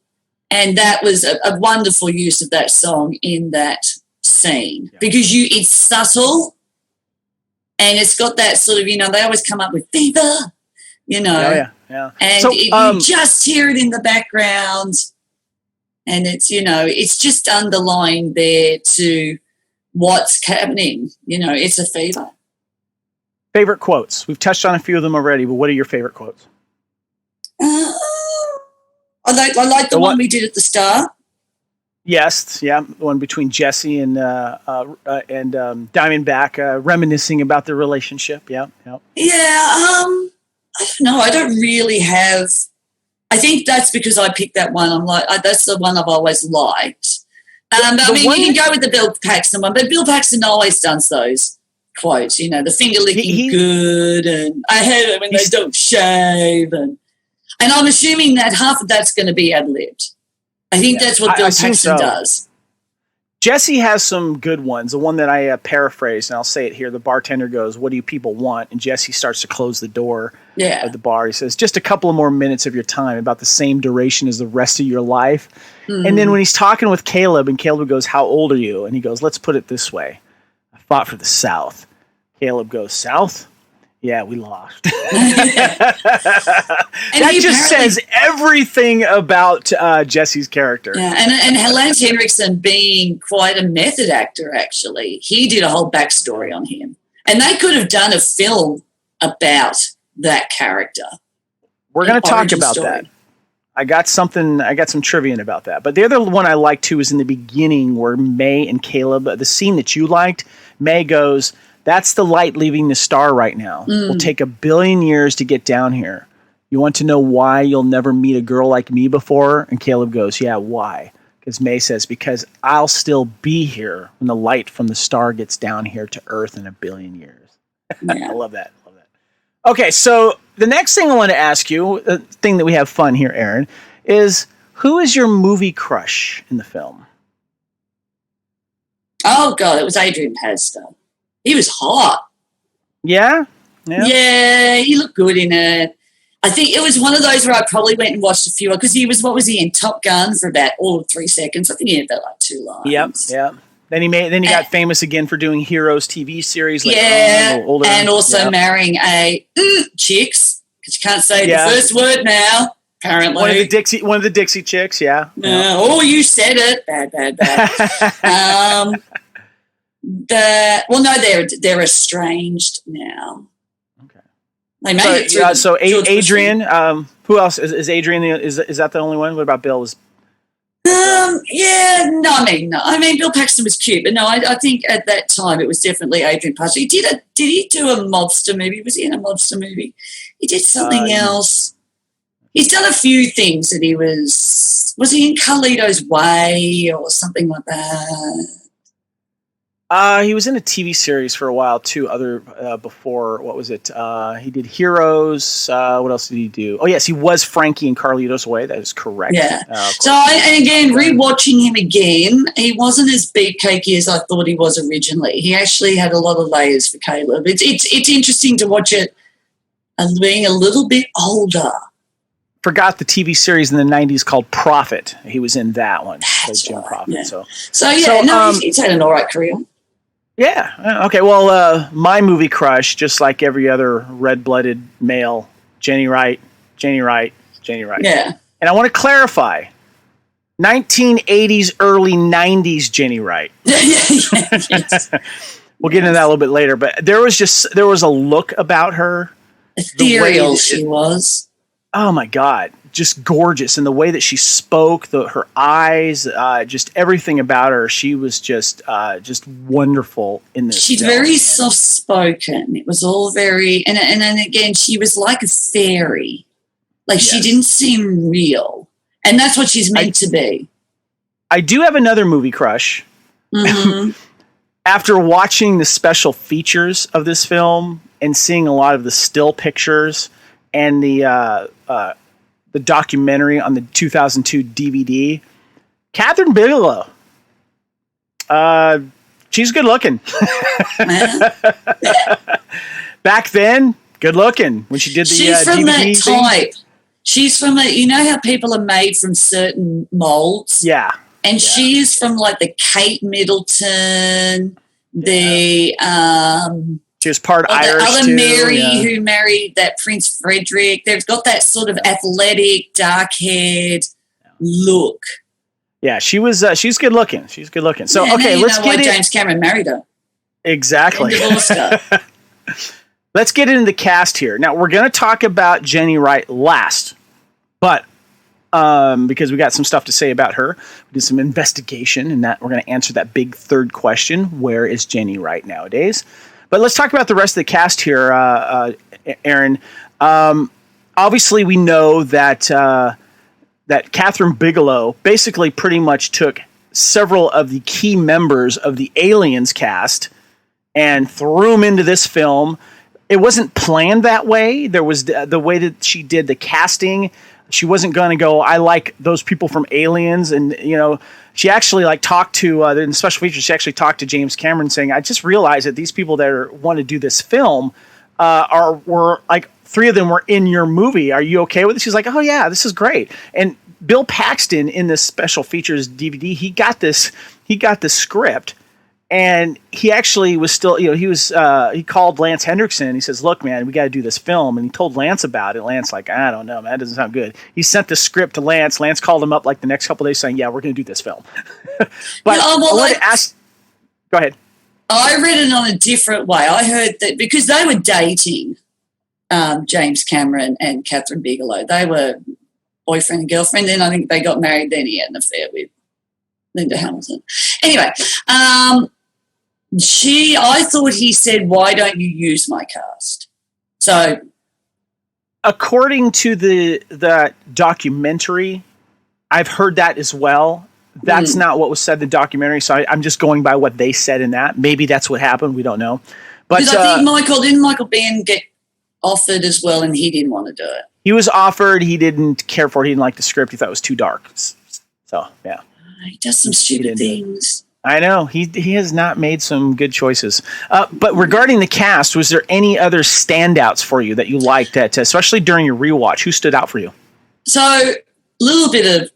that was a wonderful use of that song in that scene because it's subtle, and it's got that sort of they always come up with Fever. Yeah. And so, you just hear it in the background, and it's it's just underlying there to what's happening. It's a fever. Favorite quotes? We've touched on a few of them already, but what are your favorite quotes? I like the one we did at the start. Yes, the one between Jesse and Diamondback, reminiscing about their relationship. Yeah. I don't know. I don't really have. I think that's because I picked that one. I'm like, that's the one I've always liked. But you can go with the Bill Paxton one, but Bill Paxton always does those quotes. The finger licking good, and I hate it when they don't shave, and I'm assuming that half of that's going to be ad-libbed. I think that's what Bill Paxton does. Jesse has some good ones. The one that I paraphrased, and I'll say it here. The bartender goes, "What do you people want?" And Jesse starts to close the door of the bar. He says, "Just a couple of more minutes of your time, about the same duration as the rest of your life." Mm-hmm. And then when he's talking with Caleb, and Caleb goes, "How old are you?" And he goes, "Let's put it this way. I fought for the South." Caleb goes, "South? Yeah, we lost." That just says everything about Jesse's character. Yeah, and Lance Henriksen being quite a method actor, actually. He did a whole backstory on him. And they could have done a film about that character. We're going to talk about that. I got some trivia about that. But the other one I like too is in the beginning where May and Caleb, the scene that you liked, May goes, "That's the light leaving the star right now. It'll take 1 billion years to get down here. You want to know why you'll never meet a girl like me before?" And Caleb goes, "Yeah, why?" Because May says, "Because I'll still be here when the light from the star gets down here to Earth in 1 billion years." Yeah. I love that. Okay, so the next thing I want to ask you, the thing that we have fun here, Aaron, is who is your movie crush in the film? Oh, God, it was Adrian Pasdar. He was hot. Yeah? Yeah, he looked good in it. I think it was one of those where I probably went and watched a few, because he was, what was he in, Top Gun for about all of 3 seconds. I think he had about like 2 lines. Yep. Then he got famous again for doing Heroes TV series. Older, and also marrying a chicks, because you can't say the first word now, apparently. One of the Dixie chicks, yeah. Oh, you said it. Bad. They're estranged now. Okay. They made it. So Adrian, who else is Adrian? Is that the only one? What about Bill? No. I mean, Bill Paxton was cute, but no, I think at that time it was definitely Adrian Pasdar. Did he do a mobster movie? Was he in a mobster movie? He did something else. He's done a few things that he was he in Carlito's Way or something like that? He was in a TV series for a while too. Before, what was it? He did Heroes. What else did he do? Oh yes, he was Frankie in Carlito's Way. That is correct. Yeah. Rewatching him again, he wasn't as beefcakey as I thought he was originally. He actually had a lot of layers for Caleb. It's interesting to watch it and being a little bit older. Forgot the TV series in the 90s called Prophet. He was in that one. That's Jim right, Prophet. Yeah. He's had an all right career. Yeah. Okay. Well, my movie crush, just like every other red-blooded male, Jenny Wright. Yeah. And I want to clarify, 1980s, early 90s Jenny Wright. Yes. We'll get into that a little bit later, but there was a look about her. Ethereal she was. Oh my God. Just gorgeous. And the way that she spoke, her eyes, just everything about her, she was just wonderful in this. She's very soft spoken. It was all very, and then again, she was like a fairy. Like she didn't seem real. And that's what she's meant to be. I do have another movie crush. Mm-hmm. After watching the special features of this film and seeing a lot of the still pictures and the documentary on the 2002 DVD, Kathryn Bigelow. She's good looking. Back then, good looking. When she did the she's from DVD that type. She's from you know how people are made from certain molds? Yeah. And she is from like the Kate Middleton, she was part Irish. The other Mary who married that Prince Frederick. They've got that sort of athletic, dark-haired look. Yeah, she's good looking. She's good looking. So okay, let's get why James Cameron married her. Exactly. And divorced her. Let's get into the cast here. Now we're going to talk about Jenny Wright last, but because we got some stuff to say about her, we did some investigation, and that we're going to answer that big third question: where is Jenny Wright nowadays? But let's talk about the rest of the cast here, Aaron. Obviously, we know that Kathryn Bigelow basically pretty much took several of the key members of the Aliens cast and threw them into this film. It wasn't planned that way. There was the way that she did the casting. she wasn't going to go, I like those people from Aliens. And, she actually talked to, in the special features, she actually talked to James Cameron saying, I just realized that these people that want to do this film were 3 of them were in your movie. Are you okay with it? She's like, oh yeah, this is great. And Bill Paxton in this special features DVD, he got the script. And he actually was still, he called Lance Henriksen. He says, look, man, we got to do this film. And he told Lance about it. Lance like, I don't know, man, that doesn't sound good. He sent the script to Lance. Lance called him up the next couple of days saying, yeah, we're going to do this film. But I want to ask, go ahead. I read it on a different way. I heard that because they were dating James Cameron and Kathryn Bigelow. They were boyfriend and girlfriend. Then I think they got married. Then he had an affair with Linda Hamilton. Anyway, I thought he said, why don't you use my cast? So according to the documentary, I've heard that as well. That's not what was said in the documentary. So I'm just going by what they said in that. Maybe that's what happened. We don't know. But because I think Michael Biehn get offered as well, and he didn't want to do it. He was offered. He didn't care for it. He didn't like the script. He thought it was too dark. So, yeah. He does some stupid things. I know. He has not made some good choices. But regarding the cast, was there any other standouts for you that you liked, especially during your rewatch? Who stood out for you? So, a little bit of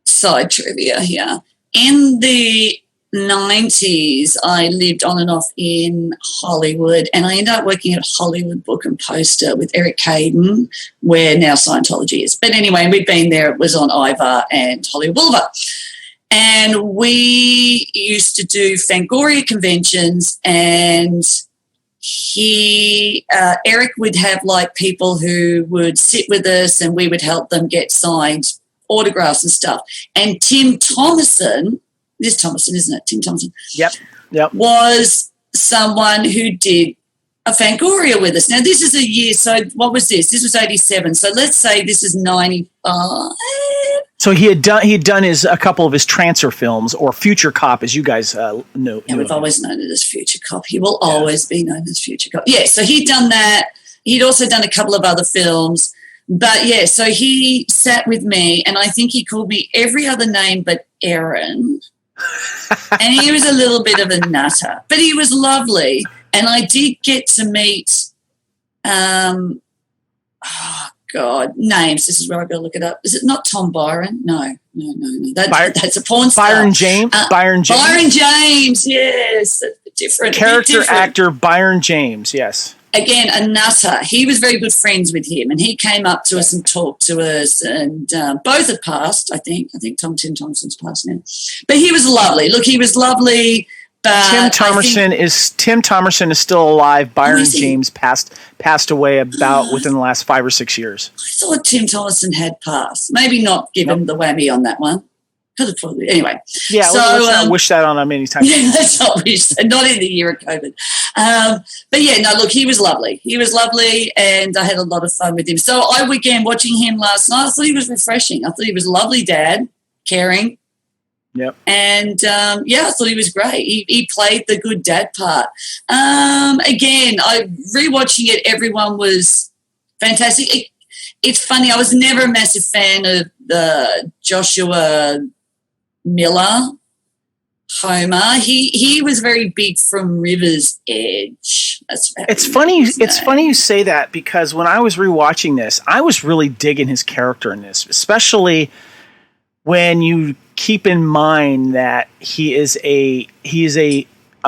side trivia here. In the 90s, I lived on and off in Hollywood, and I ended up working at Hollywood Book and Poster with Eric Hayden, where now Scientology is. But anyway, we'd been there. It was on Ivar and Hollywood Boulevard. And we used to do Fangoria conventions, and Eric would have people who would sit with us, and we would help them get signed autographs and stuff. And Tim Thomason, this Thomason, isn't it? Tim Thomason. Yep. Was someone who did a Fangoria with us. Now, this is a year, so what was this? This was 87. So let's say this is 95. So he had done a couple of his transfer films, or Future Cop, as you guys know. Yeah, we've always known it as Future Cop. He will always be known as Future Cop. Yeah, so he'd done that. He'd also done a couple of other films. But, yeah, so he sat with me, and I think he called me every other name but Aaron. And he was a little bit of a nutter. But he was lovely. And I did get to meet, names. This is where I've got to look it up. Is it not Tom Byron? No. That's a porn star. Byron James? Byron James, yes. Different. Character actor Byron James, yes. Again, a nutter. He was very good friends with him, and he came up to us and talked to us, and both have passed, I think. I think Tim Thompson's passed now. But he was lovely. Look, he was lovely. But Tim Thomerson is still alive. Byron James passed away about within the last 5 or 6 years. I thought Tim Thomerson had passed. Maybe not give him the whammy on that one. Could have probably anyway. Yeah, so, let's not wish that on him anytime. Yeah, let's not wish that. Not in the year of COVID. But yeah, no, look, he was lovely. He was lovely, and I had a lot of fun with him. So I began watching him last night. I thought he was refreshing. I thought he was a lovely dad, caring. Yep. And, I thought he was great. He played the good dad part. Again, rewatching it, everyone was fantastic. It's funny, I was never a massive fan of the Joshua Miller Homer. He was very big from River's Edge. It's funny you say that, because when I was rewatching this, I was really digging his character in this, especially when you keep in mind that he is a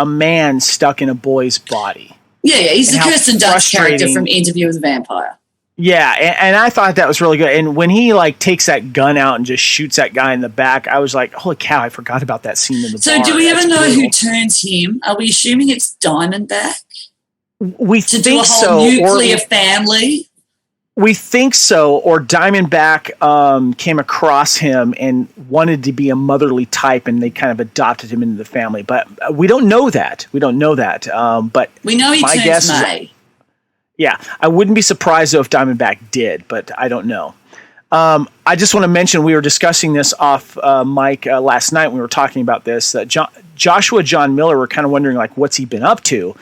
man stuck in a boy's body. Yeah, he's the Kirsten Dunst character from Interview with a Vampire. Yeah, and I thought that was really good. And when he takes that gun out and just shoots that guy in the back, I was like, holy cow, I forgot about that scene in the bar. So do we ever know who turns him? Are we assuming it's Diamondback? We to think do a whole nuclear family? We think so, or Diamondback came across him and wanted to be a motherly type, and they kind of adopted him into the family. But we don't know that. But we know he turns May. Yeah, I wouldn't be surprised, though, if Diamondback did, but I don't know. I just want to mention, we were discussing this off mic last night when we were talking about this. Joshua John Miller, we're kind of wondering, what's he been up to?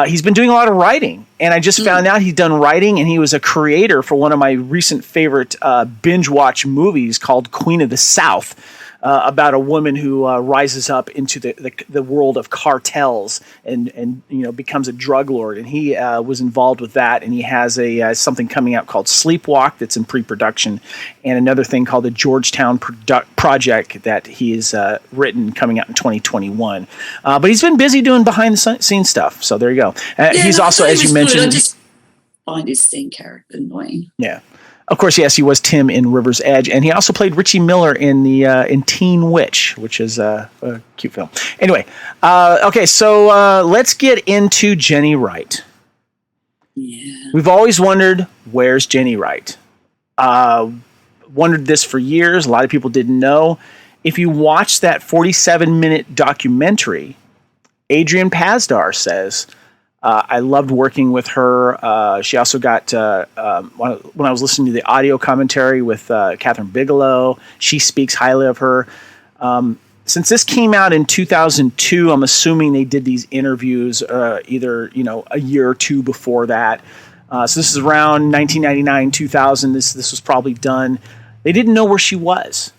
He's been doing a lot of writing, and I just found out he's done writing, and he was a creator for one of my recent favorite binge watch movies called Queen of the South, about a woman who rises up into the world of cartels and becomes a drug lord. And he was involved with that, and he has something coming out called Sleepwalk that's in pre-production, and another thing called the Georgetown Project that he has written coming out in 2021. But he's been busy doing behind-the-scenes stuff, so there you go. He's also, as you mentioned... I just find his scene character annoying. Yeah. Of course, yes, he was Tim in River's Edge, and he also played Richie Miller in in Teen Witch, which is a cute film. Anyway, okay, so let's get into Jenny Wright. Yeah. We've always wondered, where's Jenny Wright? Wondered this for years. A lot of people didn't know. If you watch that 47-minute documentary, Adrian Pasdar says... I loved working with her. She also got, when I was listening to the audio commentary with Kathryn Bigelow, she speaks highly of her. Since this came out in 2002, I'm assuming they did these interviews either, a year or two before that. So this is around 1999, 2000. This was probably done. They didn't know where she was.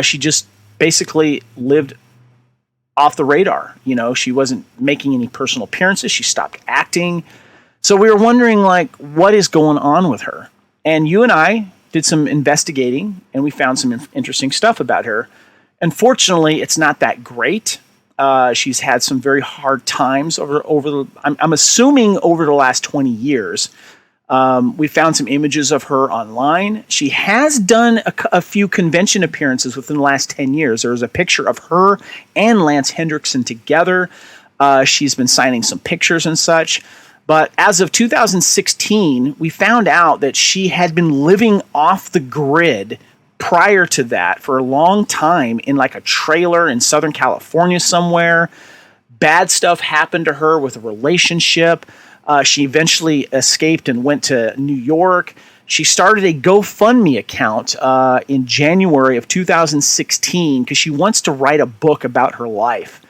She just basically lived off the radar. She wasn't making any personal appearances. She stopped acting. So we were wondering, what is going on with her? And you and I did some investigating, and we found some interesting stuff about her. Unfortunately, it's not that great. She's had some very hard times I'm assuming over the last 20 years. We found some images of her online. She has done a few convention appearances within the last 10 years. There was a picture of her and Lance Henriksen together. She's been signing some pictures and such. But as of 2016, we found out that she had been living off the grid prior to that for a long time in a trailer in Southern California somewhere. Bad stuff happened to her with a relationship. She eventually escaped and went to New York. She started a GoFundMe account in January of 2016 because she wants to write a book about her life.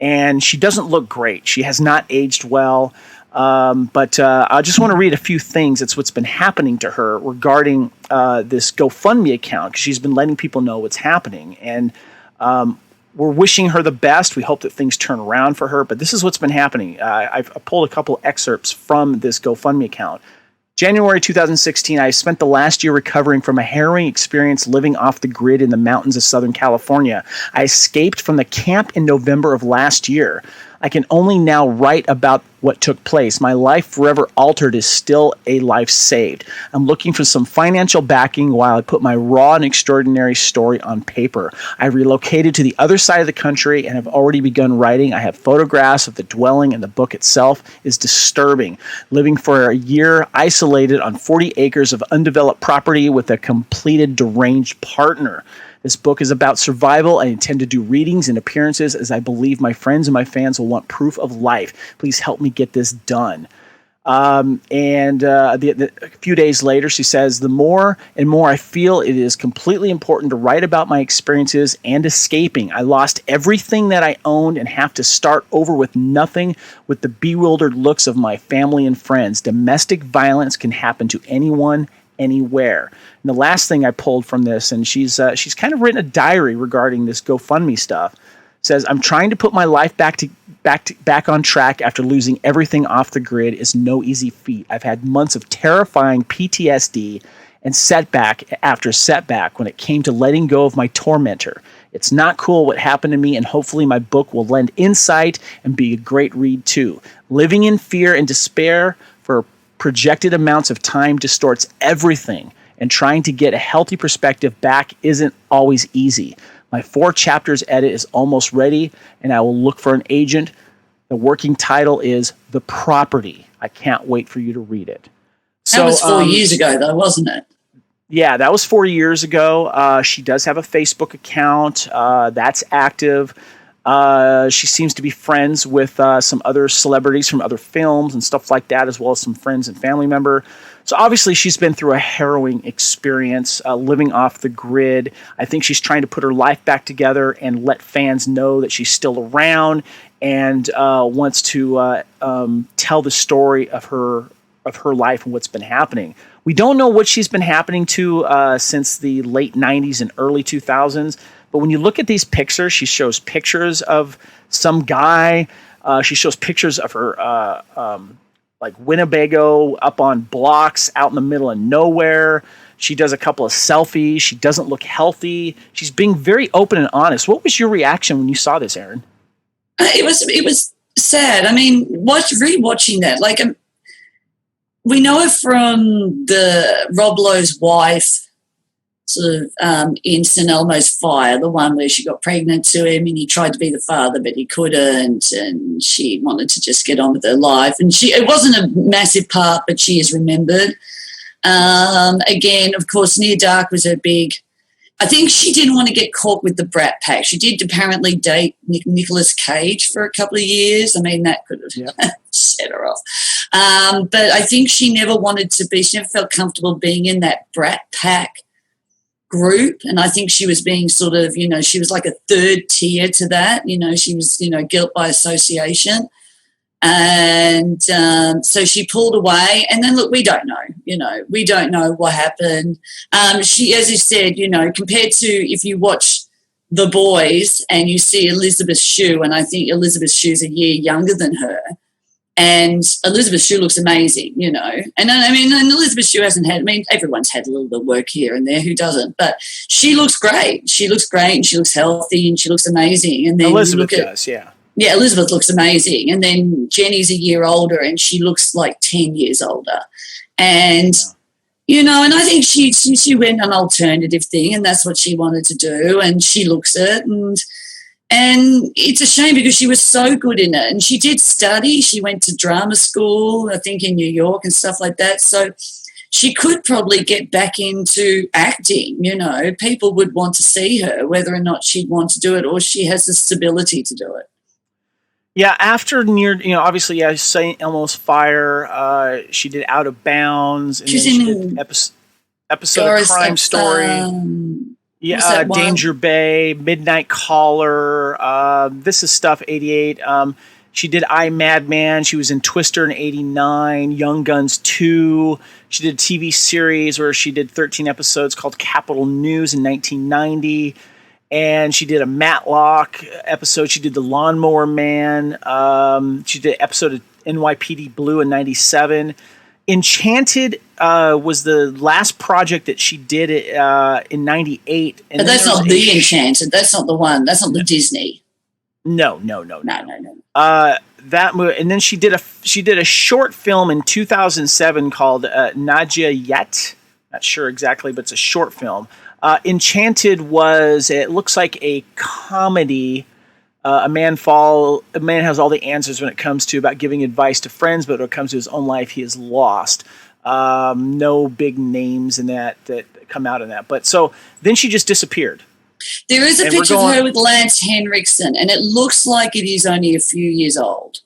And she doesn't look great. She has not aged well. But I just want to read a few things. It's what's been happening to her regarding this GoFundMe account, because she's been letting people know what's happening. And we're wishing her the best. We hope that things turn around for her. But this is what's been happening. I've pulled a couple excerpts from this GoFundMe account. January 2016, I spent the last year recovering from a harrowing experience living off the grid in the mountains of Southern California. I escaped from the camp in November of last year. I can only now write about what took place. My life forever altered is still a life saved. I'm looking for some financial backing while I put my raw and extraordinary story on paper. I relocated to the other side of the country and have already begun writing. I have photographs of the dwelling, and the book itself is disturbing. Living for a year isolated on 40 acres of undeveloped property with a completed deranged partner. This book is about survival. I intend to do readings and appearances as I believe my friends and my fans will want proof of life. Please help me get this done. A few days later, she says, the more and more I feel it is completely important to write about my experiences and escaping. I lost everything that I owned and have to start over with nothing, with the bewildered looks of my family and friends. Domestic violence can happen to anyone, anywhere. And the last thing I pulled from this, and she's kind of written a diary regarding this GoFundMe stuff, says, I'm trying to put my life back on track after losing everything off the grid is no easy feat. I've had months of terrifying PTSD and setback after setback when it came to letting go of my tormentor. It's not cool what happened to me, and hopefully my book will lend insight and be a great read too. Living in fear and despair for projected amounts of time distorts everything, and trying to get a healthy perspective back isn't always easy. My 4 chapters edit is almost ready, and I will look for an agent. The working title is The Property. I can't wait for you to read it. That was 4 years ago, though, wasn't it? Yeah, that was 4 years ago. She does have a Facebook account that's active. She seems to be friends with some other celebrities from other films and stuff like that, as well as some friends and family member. So obviously she's been through a harrowing experience, living off the grid. I think she's trying to put her life back together and let fans know that she's still around and wants to tell the story of her life and what's been happening. We don't know what she's been happening to since the late 90s and early 2000s, but when you look at these pictures, she shows pictures of some guy. She shows pictures of her like Winnebago up on blocks out in the middle of nowhere. She does a couple of selfies. She doesn't look healthy. She's being very open and honest. What was your reaction when you saw this, Aaron? It was sad. I mean, rewatching that, like, we know her from the Rob Lowe's wife, sort of in St. Elmo's Fire, the one where she got pregnant to him and he tried to be the father but he couldn't, and she wanted to just get on with her life. And it wasn't a massive part, but she is remembered. Again, of course, Near Dark was her big. I think she didn't want to get caught with the Brat Pack. She did apparently date Nicolas Cage for a couple of years. I mean, that could have set her off. But I think she never felt comfortable being in that Brat Pack group. And I think she was being sort of, she was like a third tier to that. She was, guilt by association. And so she pulled away. And then, look, we don't know. We don't know what happened. She, as you said, compared to if you watch The Boys and you see Elizabeth Shue, and I think Elizabeth Shue's a year younger than her, and Elizabeth Shue looks amazing, And I mean, and Elizabeth Shue everyone's had a little bit of work here and there, who doesn't? But she looks great. She looks great and she looks healthy and she looks amazing. And then Elizabeth does, yeah. Yeah, Elizabeth looks amazing. And then Jenny's a year older and she looks like 10 years older. And, and I think she went an alternative thing and that's what she wanted to do, and she looks it. And it's a shame because she was so good in it. And she did study. She went to drama school, I think, in New York and stuff like that. So she could probably get back into acting, People would want to see her, whether or not she'd want to do it or she has the stability to do it. Yeah, after obviously, St. Elmo's Fire, she did Out of Bounds. And she's then she did episode Doris, of Crime Story. Yeah, Danger Bay, Midnight Caller. This is stuff, 88. She did I, Madman. She was in Twister in 89, Young Guns 2. She did a TV series where she did 13 episodes called Capital News in 1990. And she did a Matlock episode. She did The Lawnmower Man. She did an episode of NYPD Blue in 97. Enchanted was the last project that she did in 98. But that's not the Enchanted. That's not the one. That's not the Disney. No. That movie, and then she did a short film in 2007 called Nadia Yet. Not sure exactly, but it's a short film. Enchanted it looks like a comedy. A man has all the answers when it comes to about giving advice to friends, but when it comes to his own life, he is lost. No big names in that come out in that. But so then she just disappeared. There is a picture of her with Lance Henriksen, and it looks like it is only a few years old.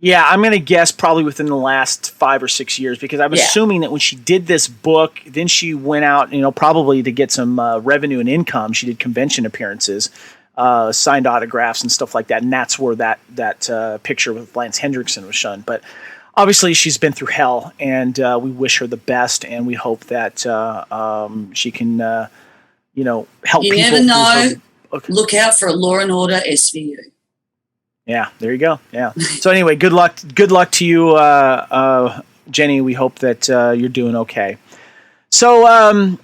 Yeah, I'm going to guess probably within the last 5 or 6 years, because I'm assuming that when she did this book, then she went out, probably to get some revenue and income. She did convention appearances, signed autographs and stuff like that, and that's where that picture with Lance Henriksen was shown. But obviously, she's been through hell, and we wish her the best, and we hope that she can, help people. You never know. Look out for a Law and Order SVU. Yeah, there you go. Yeah. So anyway, good luck to you, Jenny. We hope that you're doing okay. So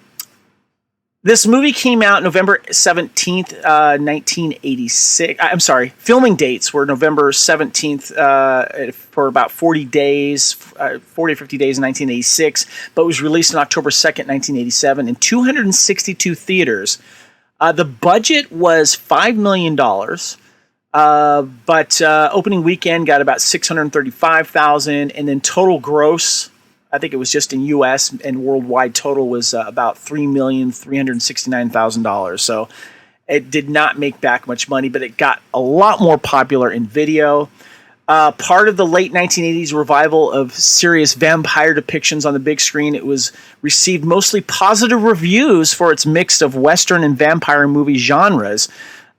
this movie came out November 17th, 1986. I'm sorry. Filming dates were November 17th for about 40 days, 40 or 50 days in 1986, but was released on October 2nd, 1987 in 262 theaters. The budget was $5 million. But opening weekend got about $635,000, and then total gross, I think it was just in U.S. and worldwide total, was about $3,369,000. So it did not make back much money, but it got a lot more popular in video. Part of the late 1980s revival of serious vampire depictions on the big screen, it was received mostly positive reviews for its mix of Western and vampire movie genres.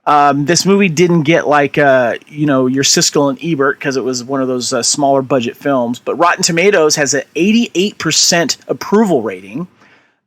This movie didn't get like your Siskel and Ebert because it was one of those smaller budget films. But Rotten Tomatoes has an 88% approval rating.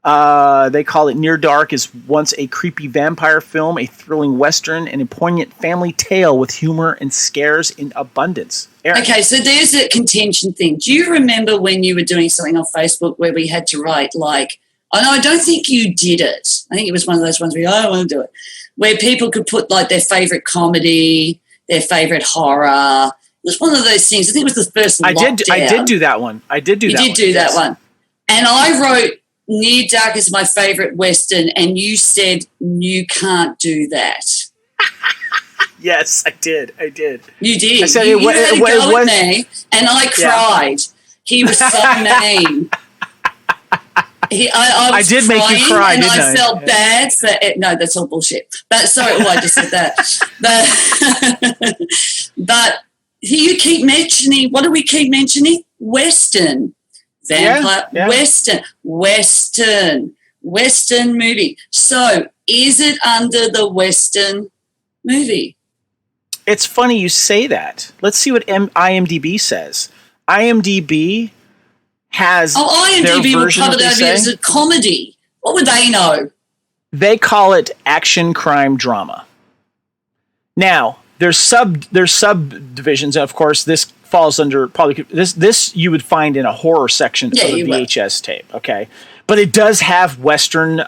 They call it Near Dark is once a creepy vampire film, a thrilling Western, and a poignant family tale with humor and scares in abundance. Erin. Okay, so there's a contention thing. Do you remember when you were doing something on Facebook where we had to write like, oh no, I don't think you did it. I think it was one of those ones where I don't want to do it, where people could put like their favorite comedy, their favorite horror. It was one of those things. I think it was the first lockdown. I did do that one. You did do that one. And I wrote Near Dark is my favorite Western, and you said you can't do that. Yes, I did. You did. I said you had a go at me, and I cried. He was so mean. I did make you cry, and I felt bad for it. No, that's all bullshit. But sorry, I just said that. But you keep mentioning. What do we keep mentioning? Western. Vampire, Western movie. So, is it under the Western movie? It's funny you say that. Let's see what IMDb says. IMDb has IMDb will cover it over as a comedy. What would they know? They call it action crime drama. Now, there's subdivisions, and of course, this falls under probably this you would find in a horror section of the VHS tape, okay? But it does have Western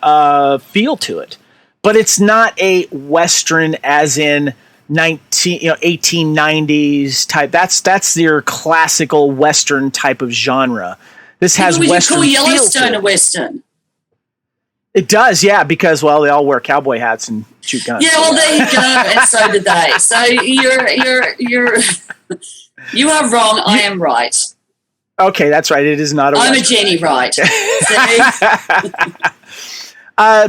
feel to it. But it's not a Western as in 1890s type. That's your classical Western type of genre. This has Western feel to it. Would you call Yellowstone a Western? It does, yeah, because, well, they all wear cowboy hats and shoot guns. Yeah, well, there you go, and so did they. So you are wrong. I am right. Okay, that's right. It is not a I'm Western. a Jenny Wright.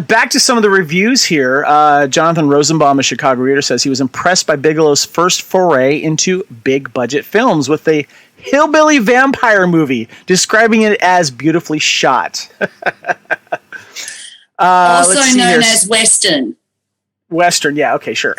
Back to some of the reviews here. Jonathan Rosenbaum, a Chicago reader, says he was impressed by Bigelow's first foray into big-budget films with the hillbilly vampire movie, describing it as beautifully shot. Also known as Western. Western, yeah, okay, sure.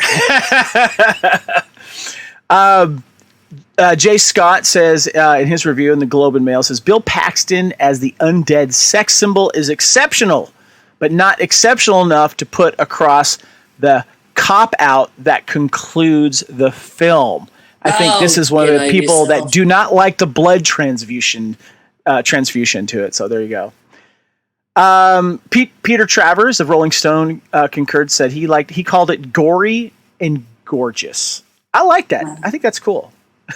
Jay Scott says in his review in the Globe and Mail, says Bill Paxton as the undead sex symbol is exceptional, but not exceptional enough to put across the cop-out that concludes the film. I think this is one of the people that do not like the blood transfusion to it, so there you go. Peter Travers of Rolling Stone concurred, said he called it gory and gorgeous. I like that. I think that's cool.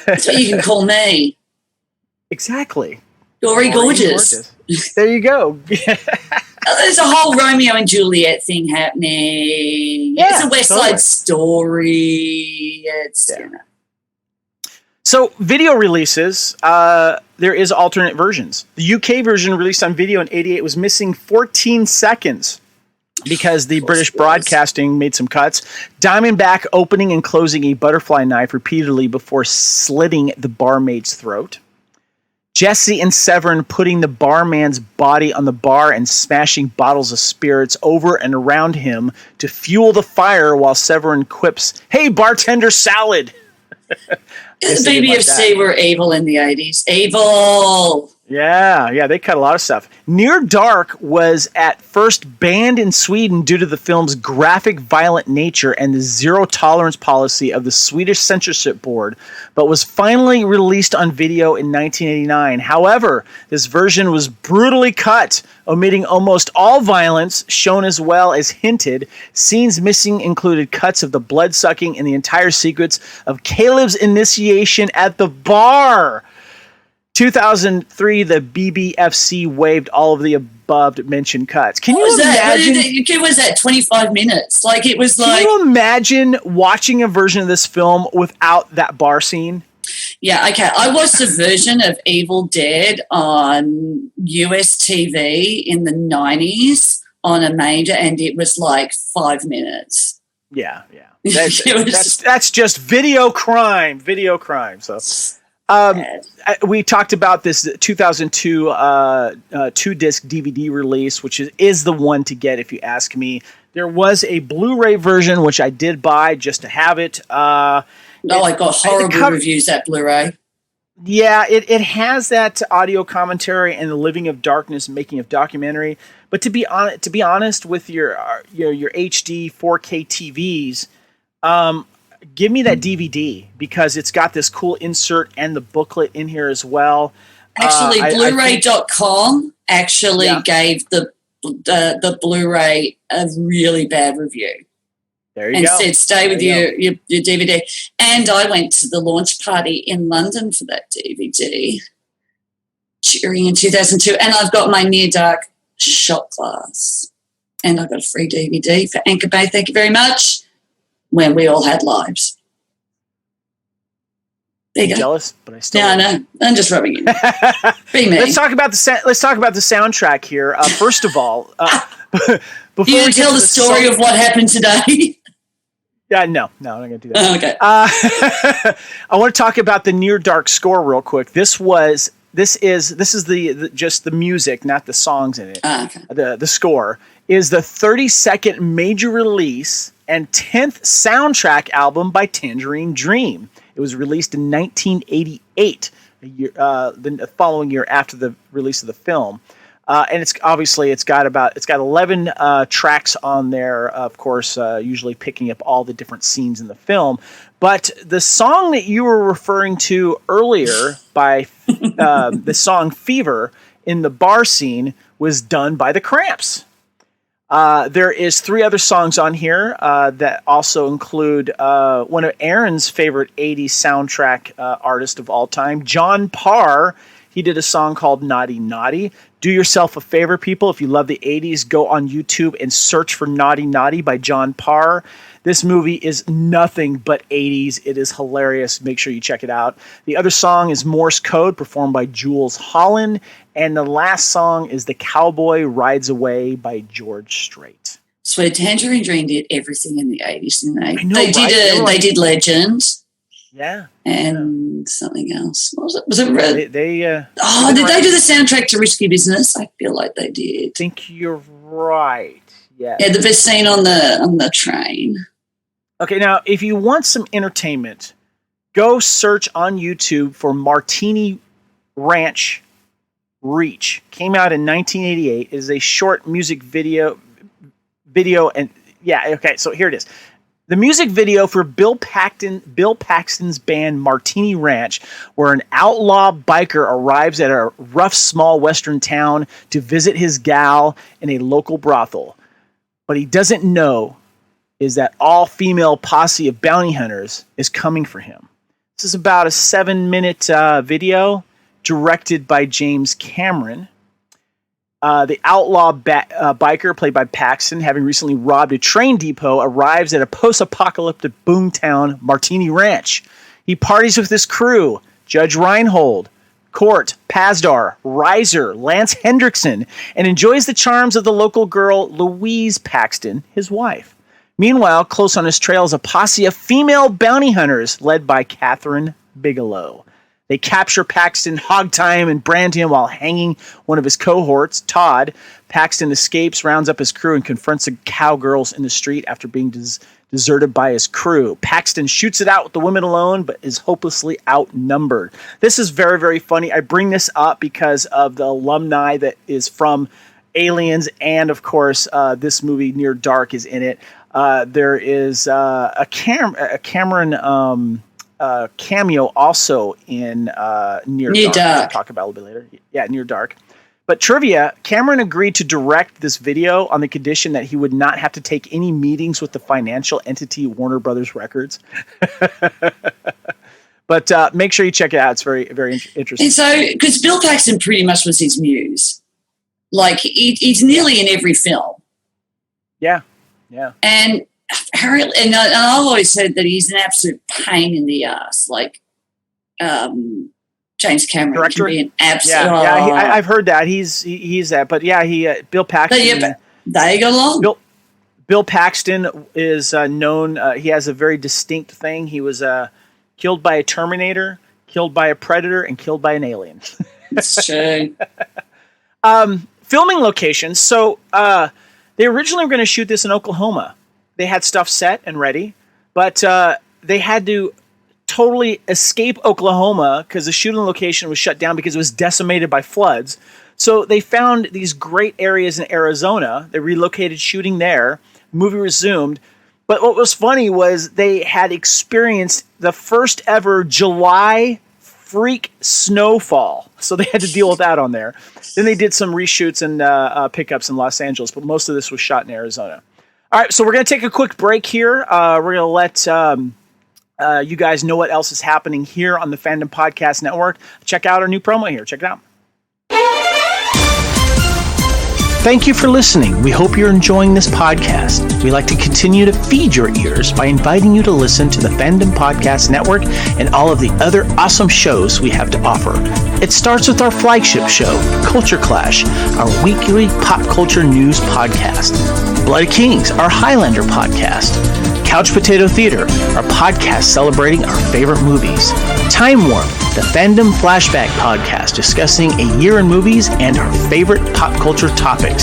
That's what you can call me. Exactly. Gory gorgeous. There you go. There's a whole Romeo and Juliet thing happening. Yeah, it's a West Side Story. It's So video releases, there is alternate versions. The UK version released on video in '88 was missing 14 seconds because the British Broadcasting made some cuts. Diamondback opening and closing a butterfly knife repeatedly before slitting the barmaid's throat. Jesse and Severin putting the barman's body on the bar and smashing bottles of spirits over and around him to fuel the fire while Severin quips, "Hey, bartender, salad!" The BBFC were evil in the 80s. Evil! Yeah, they cut a lot of stuff. Near Dark was at first banned in Sweden due to the film's graphic, violent nature and the zero-tolerance policy of the Swedish censorship board, but was finally released on video in 1989. However, this version was brutally cut, omitting almost all violence, shown as well as hinted. Scenes missing included cuts of the blood-sucking and the entire sequence of Caleb's initiation at the bar. 2003, the BBFC waived all of the above-mentioned cuts. Can you imagine? It was that 25 minutes. Like it was like. Can you imagine watching a version of this film without that bar scene? Yeah, okay. I watched a version of Evil Dead on US TV in the 90s on a major, and it was like 5 minutes. Yeah. That's just video crime. So. We talked about this 2002 2-disc DVD release, which is the one to get if you ask me. There was a Blu-ray version, which I did buy just to have it. I got horrible reviews, that Blu-ray. Yeah, it has that audio commentary and the living of darkness, making of documentary. But to be honest with your HD 4K TVs, give me that DVD because it's got this cool insert and the booklet in here as well. Actually, Blu-ray.com gave the Blu-ray a really bad review. There you go. And said, stay with your DVD. And I went to the launch party in London for that DVD during in 2002. And I've got my Near Dark shot glass. And I got a free DVD for Anchor Bay. Thank you very much. When we all had lives. There you go. Jealous, but I still. No, I'm just rubbing it. Be me. Let's talk about the soundtrack here. First of all, before you tell the story of what happened today. Yeah, no, I'm not going to do that. Okay. I want to talk about the Near Dark score real quick. This is just the music, not the songs in it. Okay. The score is the 32nd major release and 10th soundtrack album by Tangerine Dream. It was released in 1988, the following year after the release of the film. And it's got 11 tracks on there, of course, usually picking up all the different scenes in the film. But the song that you were referring to earlier by the song Fever in the bar scene was done by the Cramps. There is 3 other songs on here that also include one of Aaron's favorite 80s soundtrack artist of all time, John Parr. He did a song called Naughty Naughty. Do yourself a favor, people. If you love the 80s, go on YouTube and search for Naughty Naughty by John Parr. This movie is nothing but 80s. It is hilarious. Make sure you check it out. The other song is Morse Code, performed by Jules Holland. And the last song is The Cowboy Rides Away by George Strait. So Tangerine Dream did everything in the 80s, didn't they? I know, they did Legend. Yeah. And something else. What was it? Was it Red? Did they do the soundtrack to Risky Business? I feel like they did. I think you're right. Yeah. Yeah, the best scene on the train. Okay, now if you want some entertainment, go search on YouTube for Martini Ranch Reach. Came out in 1988. It is a short music video and yeah, okay, so here it is. The music video for Bill Paxton's band Martini Ranch, where an outlaw biker arrives at a rough small western town to visit his gal in a local brothel. But he doesn't know is that all-female posse of bounty hunters is coming for him. This is about a 7-minute video directed by James Cameron. The outlaw biker, played by Paxton, having recently robbed a train depot, arrives at a post-apocalyptic boomtown, Martini Ranch. He parties with his crew, Judge Reinhold, Court, Pasdar, Reiser, Lance Henriksen, and enjoys the charms of the local girl, Louise Paxton, his wife. Meanwhile, close on his trail is a posse of female bounty hunters led by Kathryn Bigelow. They capture Paxton, hog tie him, and brand him while hanging one of his cohorts, Todd. Paxton escapes, rounds up his crew, and confronts the cowgirls in the street after being deserted by his crew. Paxton shoots it out with the women alone, but is hopelessly outnumbered. This is very, very funny. I bring this up because of the alumni that is from Aliens, and of course, this movie Near Dark is in it. There is a Cameron cameo also in Near Dark. I'll talk about a little bit later. Yeah, Near Dark. But trivia, Cameron agreed to direct this video on the condition that he would not have to take any meetings with the financial entity Warner Brothers Records. But make sure you check it out. It's very, very interesting. And so, because Bill Paxton pretty much was his muse. Like, he's nearly in every film. Yeah, yeah. And I've always said that he's an absolute pain in the ass. Like, James Cameron Director? can be an absolute. Yeah, I've heard that he's that. But yeah, Bill Paxton. But they go along. Bill Paxton is known. He has a very distinct thing. He was killed by a Terminator, killed by a predator and killed by an alien. It's true. Filming locations. So they originally were going to shoot this in Oklahoma. They had stuff set and ready, but they had to totally escape Oklahoma because the shooting location was shut down because it was decimated by floods. So they found these great areas in Arizona. They relocated shooting there. The movie resumed. But what was funny was they had experienced the first ever July freak snowfall. So they had to deal with that on there. Then they did some reshoots and pickups in Los Angeles, but most of this was shot in Arizona. All right, so we're going to take a quick break here. We're going to let you guys know what else is happening here on the Fandom Podcast Network. Check out our new promo here. Check it out. Thank you for listening. We hope you're enjoying this podcast. We like to continue to feed your ears by inviting you to listen to the Fandom Podcast Network and all of the other awesome shows we have to offer. It starts with our flagship show, Culture Clash, our weekly pop culture news podcast. Blood Kings, our Highlander podcast. Couch Potato Theater, our podcast celebrating our favorite movies. Time Warp, the Fandom Flashback podcast discussing a year in movies and our favorite pop culture topics.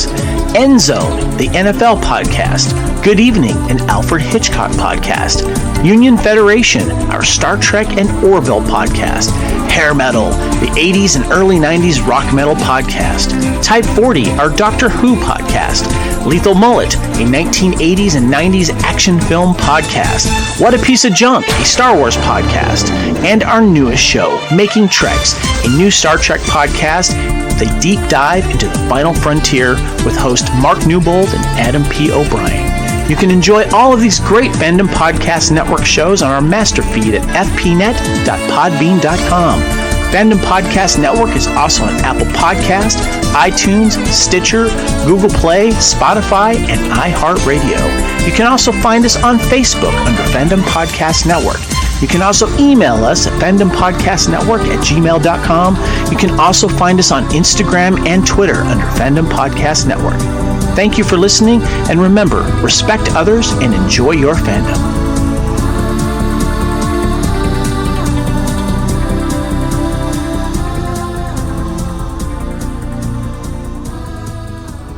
End Zone, the NFL podcast. Good Evening, an Alfred Hitchcock podcast. Union Federation, our Star Trek and Orville podcast. Hair Metal, the 80s and early 90s rock metal podcast. Type 40, our Doctor Who podcast. Lethal Mullet, a 1980s and 90s action film podcast. What a Piece of Junk, a Star Wars podcast. And our newest show, Making Treks, a new Star Trek podcast with a deep dive into the final frontier with host Mark Newbold and Adam P. O'Brien. You can enjoy all of these great Fandom Podcast Network shows on our master feed at fpnet.podbean.com. Fandom Podcast Network is also on Apple Podcast, iTunes, Stitcher, Google Play, Spotify, and iHeartRadio. You can also find us on Facebook under Fandom Podcast Network. You can also email us at fandompodcastnetwork@gmail.com. You can also find us on Instagram and Twitter under Fandom Podcast Network. Thank you for listening, and remember, respect others and enjoy your fandom.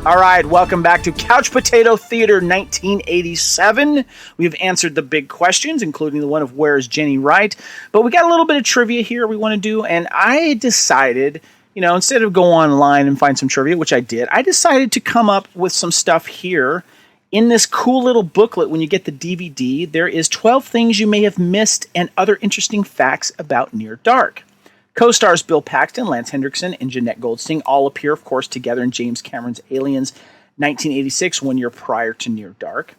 All right, welcome back to Couch Potato Theater 1987. We've answered the big questions, including the one of where's Jenny Wright. But we got a little bit of trivia here we want to do, and I decided, instead of go online and find some trivia, which I did, I decided to come up with some stuff here. In this cool little booklet, when you get the DVD, there is 12 things you may have missed and other interesting facts about Near Dark. Co-stars Bill Paxton, Lance Henriksen, and Jenette Goldstein all appear, of course, together in James Cameron's Aliens 1986, 1 year prior to Near Dark.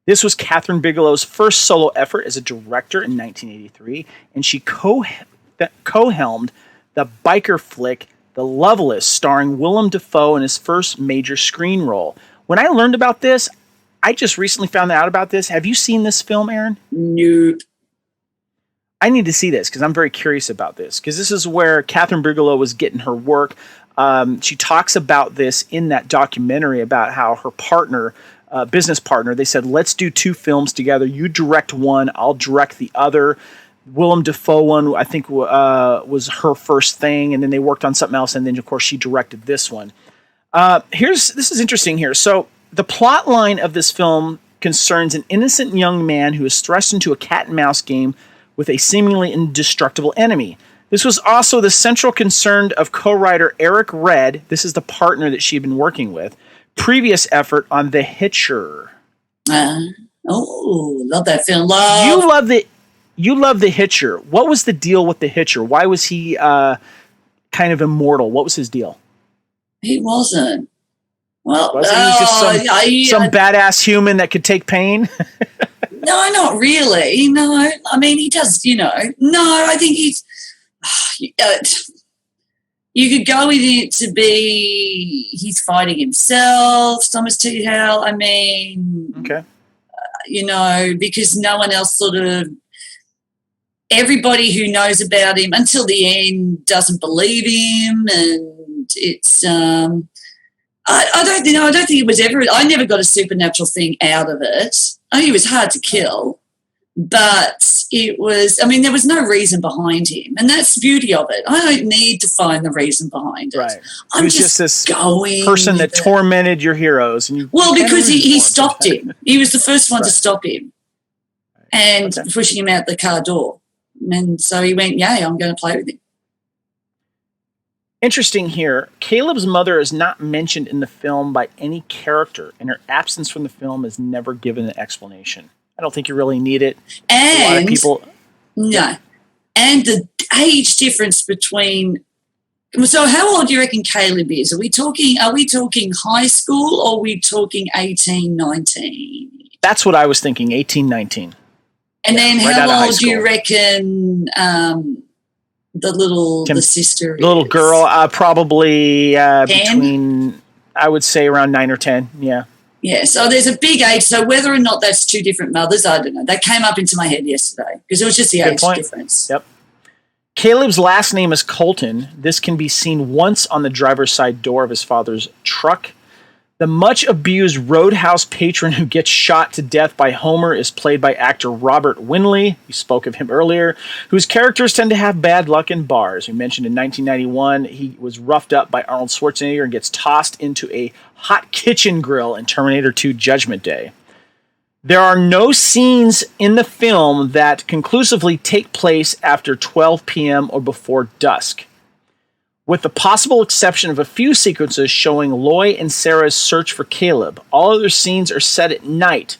This was Kathryn Bigelow's first solo effort as a director in 1983, and she co-helmed the biker flick The Loveless, starring Willem Dafoe in his first major screen role. When I learned about this, I just recently found out about this. Have you seen this film, Aaron? Nope. I need to see this because I'm very curious about this, because this is where Kathryn Bigelow was getting her work. She talks about this in that documentary about how her partner, business partner, they said, let's do 2 films together. You direct one, I'll direct the other. Willem Dafoe one, I think, was her first thing, and then they worked on something else, and then, of course, she directed this one. This is interesting here. So the plot line of this film concerns an innocent young man who is thrust into a cat-and-mouse game with a seemingly indestructible enemy. This was also the central concern of co-writer Eric Red. This is the partner that she'd been working with. Previous effort on The Hitcher. Love that film. You love The Hitcher. What was the deal with The Hitcher? Why was he kind of immortal? What was his deal? He wasn't. Well, he was just some badass human that could take pain? No, not really. No, I mean, he does, No, I think he's... you could go with it to be he's fighting himself, Thomas Tuchel. I mean... Okay. Because no one else sort of... Everybody who knows about him until the end doesn't believe him, and it's... I don't think it was ever... I never got a supernatural thing out of it. I think he was hard to kill. But it was, I mean, there was no reason behind him. And that's the beauty of it. I don't need to find the reason behind it. Right. I'm was just this going person that tormented your heroes. And because he stopped him. He was the first one to stop him and pushing him out the car door. And so he went, yay, I'm going to play with him. Interesting here, Caleb's mother is not mentioned in the film by any character, and her absence from the film is never given an explanation. I don't think you really need it. And a lot of people, and the age difference between. So, how old do you reckon Caleb is? Are we talking high school, or are we talking 18, 19? That's what I was thinking, 18, 19. And then, how old do you reckon the sister is? The little girl, probably between, I would say, around 9 or 10. Yeah. Yeah, so there's a big age. So whether or not that's two different mothers, I don't know. That came up into my head yesterday because it was just the age difference. Yep. Caleb's last name is Colton. This can be seen once on the driver's side door of his father's truck. The much abused Roadhouse patron who gets shot to death by Homer is played by actor Robert Winley. We spoke of him earlier, whose characters tend to have bad luck in bars. We mentioned in 1991 he was roughed up by Arnold Schwarzenegger and gets tossed into a hot kitchen grill in Terminator 2 Judgment Day. There are no scenes in the film that conclusively take place after 12 p.m. or before dusk. With the possible exception of a few sequences showing Loy and Sarah's search for Caleb, all other scenes are set at night,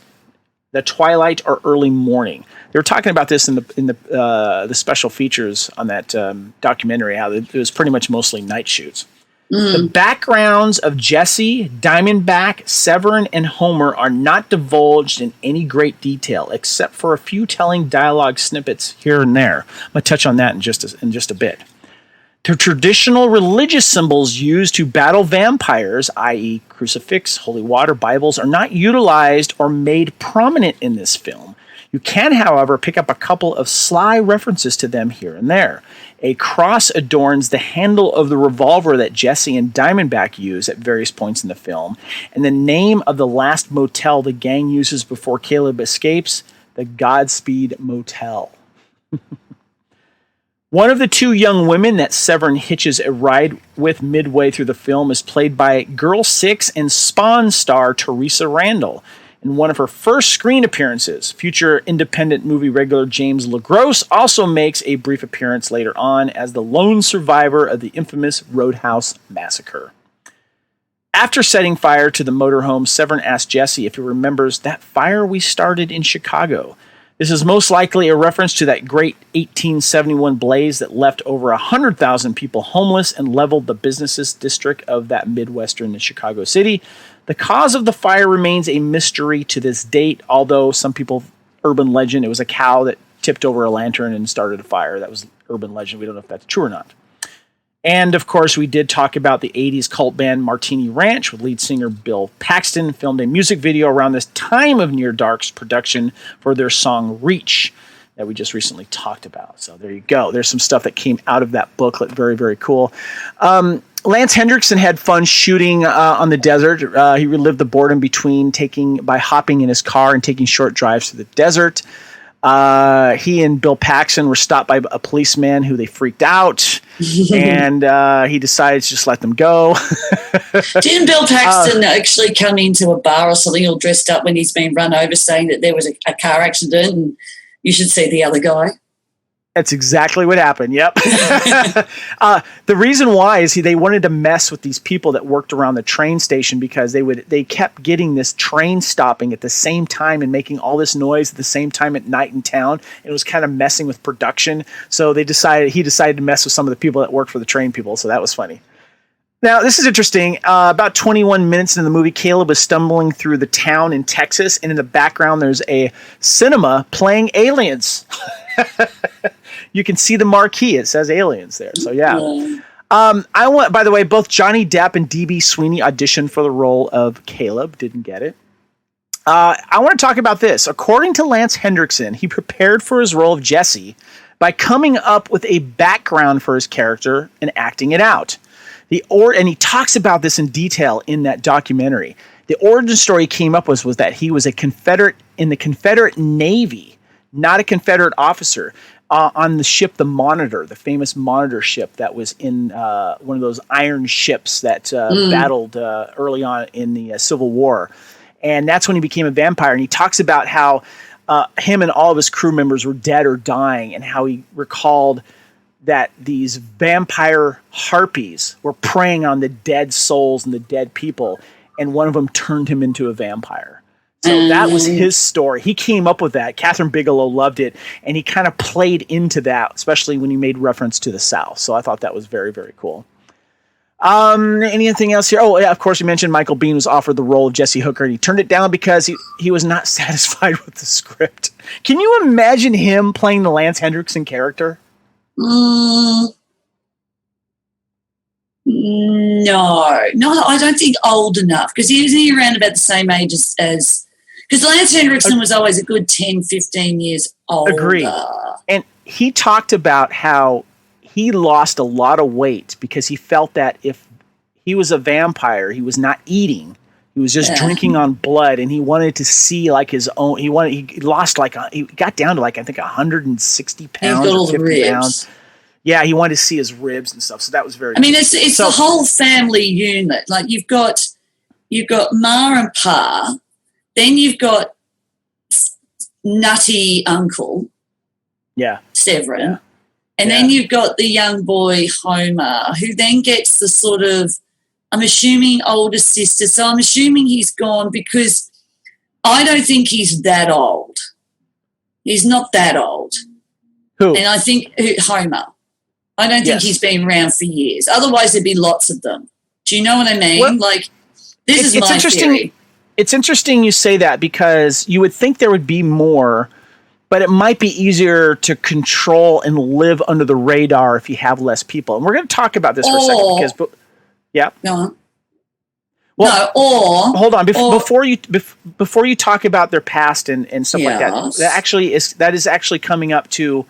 the twilight or early morning. They were talking about this in the special features on that documentary, how it was pretty much mostly night shoots. The backgrounds of Jesse, Diamondback, Severin, and Homer are not divulged in any great detail, except for a few telling dialogue snippets here and there. I'm going to touch on that in just a bit. The traditional religious symbols used to battle vampires, i.e. crucifix, holy water, Bibles, are not utilized or made prominent in this film. You can, however, pick up a couple of sly references to them here and there. A cross adorns the handle of the revolver that Jesse and Diamondback use at various points in the film, and the name of the last motel the gang uses before Caleb escapes, the Godspeed Motel. One of the two young women that Severin hitches a ride with midway through the film is played by Girl 6 and Spawn star Teresa Randall. In one of her first screen appearances, future independent movie regular James LaGrosse also makes a brief appearance later on as the lone survivor of the infamous Roadhouse Massacre. After setting fire to the motorhome, Severin asks Jesse if he remembers that fire we started in Chicago. This is most likely a reference to that great 1871 blaze that left over 100,000 people homeless and leveled the business district of that midwestern in Chicago City. The cause of the fire remains a mystery to this date, although some people, urban legend, it was a cow that tipped over a lantern and started a fire. That was urban legend. We don't know if that's true or not. And, of course, we did talk about the 80s cult band Martini Ranch with lead singer Bill Paxton, filmed a music video around this time of Near Dark's production for their song Reach that we just recently talked about. So there you go. There's some stuff that came out of that booklet. Very, very cool. Lance Henriksen had fun shooting on the desert. He relived the boredom by hopping in his car and taking short drives through the desert. He and Bill Paxton were stopped by a policeman who they freaked out, and he decided to just let them go. Didn't Bill Paxton actually come into a bar or something all dressed up when he's been run over saying that there was a car accident and you should see the other guy? That's exactly what happened. Yep. The reason why is they wanted to mess with these people that worked around the train station because they kept getting this train stopping at the same time and making all this noise at the same time at night in town. It was kind of messing with production. So he decided to mess with some of the people that worked for the train people. So that was funny. Now, this is interesting. About 21 minutes into the movie, Caleb is stumbling through the town in Texas, and in the background, there's a cinema playing Aliens. You can see the marquee. It says Aliens there. So, yeah. By the way, both Johnny Depp and D.B. Sweeney auditioned for the role of Caleb. Didn't get it. I want to talk about this. According to Lance Henriksen, he prepared for his role of Jesse by coming up with a background for his character and acting it out. And he talks about this in detail in that documentary. The origin story he came up with was that he was a Confederate in the Confederate Navy not a Confederate officer, on the ship, the Monitor, the famous Monitor ship that was in one of those iron ships that battled early on in the Civil War. And that's when he became a vampire. And he talks about how him and all of his crew members were dead or dying, and how he recalled that these vampire harpies were preying on the dead souls and the dead people, and one of them turned him into a vampire. So that was his story. He came up with that. Kathryn Bigelow loved it, and he kind of played into that, especially when he made reference to the South. So I thought that was very, very cool. Anything else here? Oh, yeah, of course, you mentioned Michael Biehn was offered the role of Jesse Hooker, and he turned it down because he was not satisfied with the script. Can you imagine him playing the Lance Henriksen character? No, I don't think old enough, because he was around about the same age as because Lance Henriksen was always a good 10, 15 years older. Agreed. And he talked about how he lost a lot of weight because he felt that if he was a vampire, he was not eating. He was just drinking on blood, and he wanted to see like his own. He got down to like, I think 160 pounds or 50 pounds. Yeah, he wanted to see his ribs and stuff. So that was very. I mean, it's the whole family unit. Like you've got Ma and Pa, then you've got nutty uncle, Severin, and then you've got the young boy Homer, who then gets the sort of, I'm assuming, older sister. So I'm assuming he's gone, because I don't think he's that old. He's not that old. Who? And I think Homer. I don't think he's been around for years. Otherwise, there'd be lots of them. Do you know what I mean? Well, this is my theory. It's interesting you say that, because you would think there would be more, but it might be easier to control and live under the radar if you have less people. And we're going to talk about this for a second. No. Well, hold on. Before you talk about their past and stuff like that, that is actually coming up to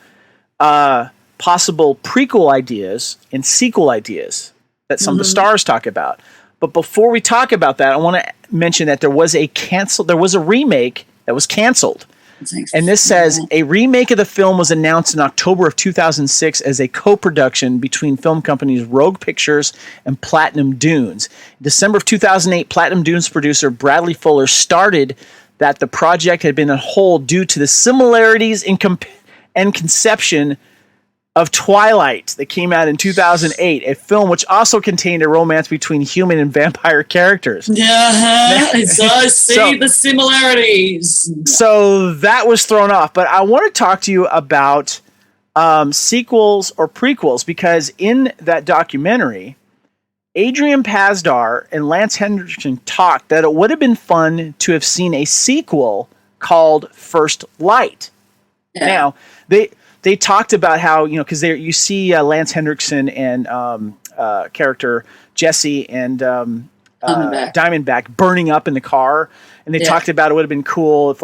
possible prequel ideas and sequel ideas that some of the stars talk about. But before we talk about that, I want to mention that there was a remake that was canceled. And this says a remake of the film was announced in October of 2006 as a co-production between film companies Rogue Pictures and Platinum Dunes. In December of 2008, Platinum Dunes producer Bradley Fuller stated that the project had been on hold due to the similarities in conception of Twilight that came out in 2008, a film which also contained a romance between human and vampire characters. I see the similarities. So that was thrown off. But I want to talk to you about sequels or prequels, because in that documentary, Adrian Pasdar and Lance Henriksen talked that it would have been fun to have seen a sequel called First Light. Yeah. Now, they talked about how, because you see Lance Henriksen and character Jesse and Diamondback burning up in the car, and they talked about it would have been cool if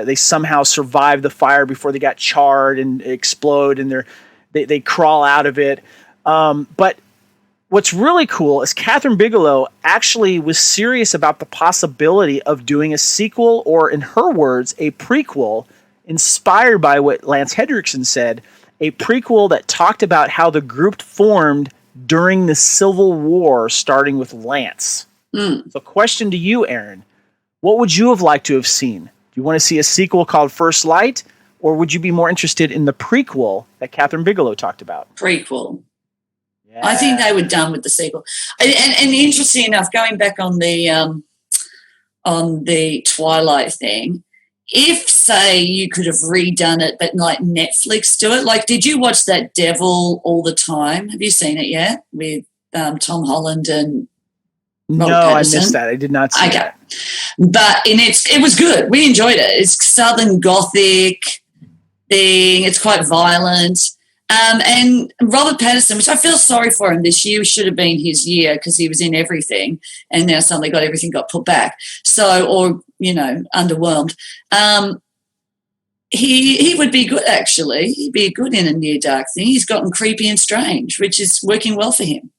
they somehow survived the fire before they got charred and explode, and they crawl out of it. But what's really cool is Kathryn Bigelow actually was serious about the possibility of doing a sequel, or in her words, a prequel, inspired by what Lance Henriksen said, a prequel that talked about how the group formed during the Civil War, starting with Lance. So question to you, Aaron, what would you have liked to have seen? Do you want to see a sequel called First Light, or would you be more interested in the prequel that Kathryn Bigelow talked about? Prequel. Yeah. I think they were done with the sequel. And interesting enough, going back on the Twilight thing, if, say, you could have redone it, but like Netflix do it, did you watch that Devil All the Time? Have you seen it yet with Tom Holland and Robert Pattinson? I missed that. I did not see that. But it was good. We enjoyed it. It's Southern Gothic thing. It's quite violent. And Robert Pattinson, which I feel sorry for him this year, should have been his year because he was in everything, and now suddenly everything got put back. Underwhelmed. He would be good, actually. He'd be good in a Near Dark thing. He's gotten creepy and strange, which is working well for him.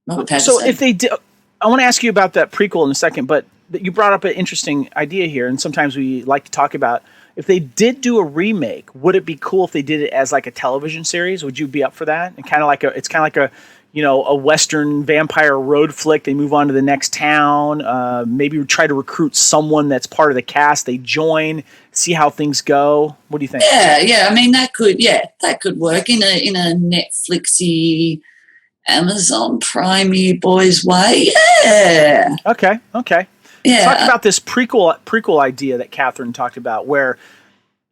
Robert Pattinson. So if they do, I want to ask you about that prequel in a second, but you brought up an interesting idea here, and sometimes we like to talk about if they did do a remake, would it be cool if they did it as like a television series? Would you be up for that? And it's kind of like a a Western vampire road flick. They move on to the next town. Maybe try to recruit someone that's part of the cast. They join, see how things go. What do you think? Yeah. I mean, that could work in a Netflixy, Amazon Prime-y boys way. Yeah. Okay. Yeah. Talk about this prequel idea that Kathryn talked about, where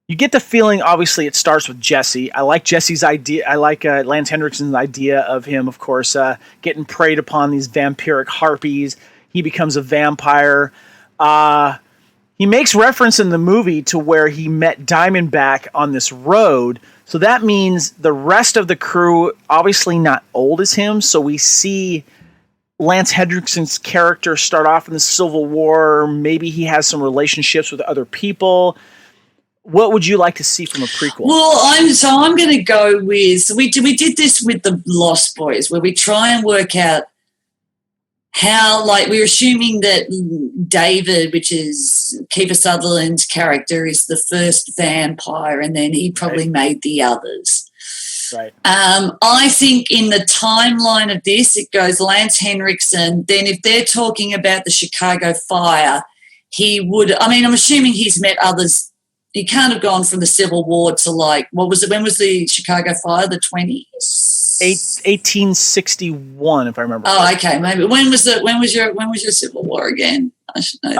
you get the feeling, obviously, it starts with Jesse. I like Jesse's idea. I like Lance Henriksen's idea of him, of course, getting preyed upon these vampiric harpies. He becomes a vampire. He makes reference in the movie to where he met Diamondback on this road. So that means the rest of the crew, obviously not old as him. So we see Lance Henriksen's character start off in the Civil War. Maybe he has some relationships with other people. What would you like to see from a prequel? Well, I'm going to go with, we did this with the Lost Boys, where we try and work out how, like, we're assuming that David, which is Kiefer Sutherland's character, is the first vampire, and then he probably made the others. Right. I think in the timeline of this, it goes Lance Henriksen. Then if they're talking about the Chicago fire, he would, I mean, I'm assuming he's met others. He can't have gone from the Civil War to, like, what was it? When was the Chicago fire? The 20s? 1861, if I remember. Oh, okay, maybe. When was your Civil War again? I should know this.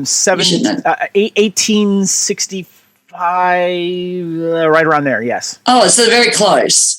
1865, right around there. Yes. Oh, so very close.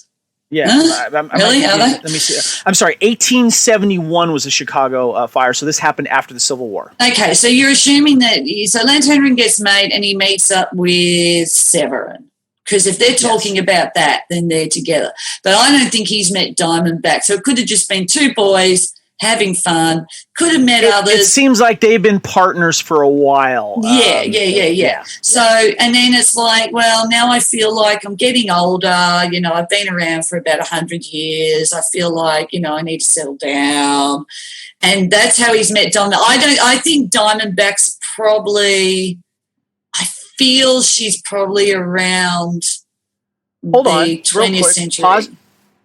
Yeah. Huh? Really? Let me see. I'm sorry. 1871 was the Chicago fire. So this happened after the Civil War. Okay, so you're assuming that Lance Henriksen gets made and he meets up with Severin. Because if they're talking about that, then they're together. But I don't think he's met Diamondback. So it could have just been two boys having fun. Could have met others. It seems like they've been partners for a while. Yeah. So, and then it's like, well, now I feel like I'm getting older. I've been around for about 100 years. I feel like, I need to settle down. And that's how he's met Diamondback. I think Diamondback's probably, I feel she's probably around Hold on, 20th century.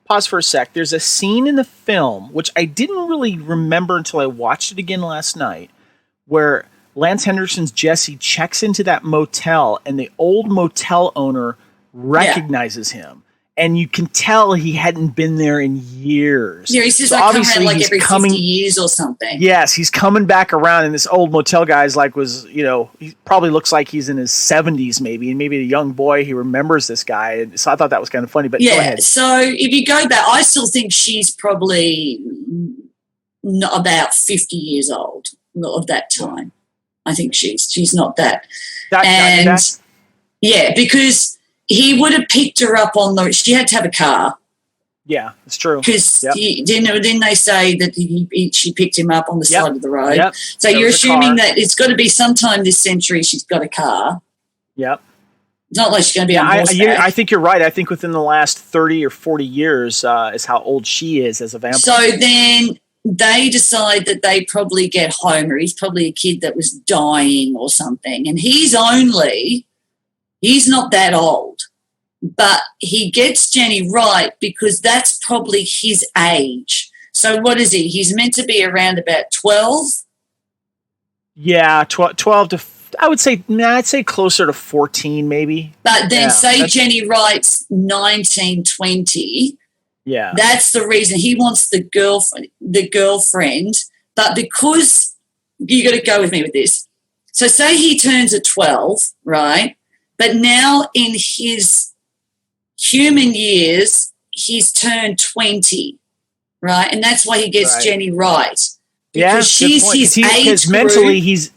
Pause for a sec. There's a scene in the film, which I didn't really remember until I watched it again last night, where Lance Henriksen's Jesse checks into that motel and the old motel owner recognizes him. And you can tell he hadn't been there in years. Yeah, he says, I come around like every 50 years or something. Yes, he's coming back around, and this old motel guy's he probably looks like he's in his 70s maybe, and maybe a young boy, he remembers this guy. And so I thought that was kind of funny, but go ahead. So if you go back, I still think she's probably about 50 years old of that time. I think she's not that. Because he would have picked her up she had to have a car. Yeah, it's true. Because didn't they say that she picked him up on the side of the road? Yep. So you're assuming that it's got to be sometime this century she's got a car. Yep. It's not like she's going to be on horseback. I think you're right. I think within the last 30 or 40 years is how old she is as a vampire. So then they decide that they probably get Homer. He's probably a kid that was dying or something. And he's not that old. But he gets Jenny Wright because that's probably his age. So what is he? He's meant to be around about 12? Yeah, 12 to, I'd say closer to 14 maybe. But then Jenny Wright's 19, 20. Yeah. That's the reason he wants the girlfriend. But because, you got to go with me with this. So say he turns at 12, right? But now in his human years, he's turned 20, right? And that's why he gets Jenny Wright. Because she's his age group. Mentally, he's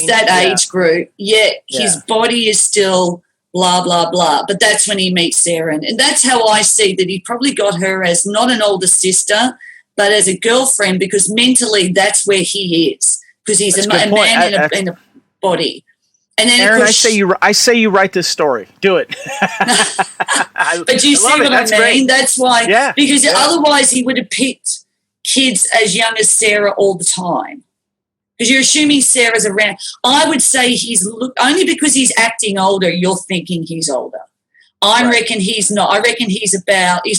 that age group. Yet his body is still blah, blah, blah. But that's when he meets Sarah. And that's how I see that he probably got her as not an older sister, but as a girlfriend, because mentally that's where he is. Because he's a man in a body. And then, Aaron, I say you write this story. Do it. But you see what I mean? Great. That's why. Because otherwise he would have picked kids as young as Sarah all the time. Because you're assuming Sarah's around. I would say only because he's acting older, you're thinking he's older. I reckon he's not. I reckon he's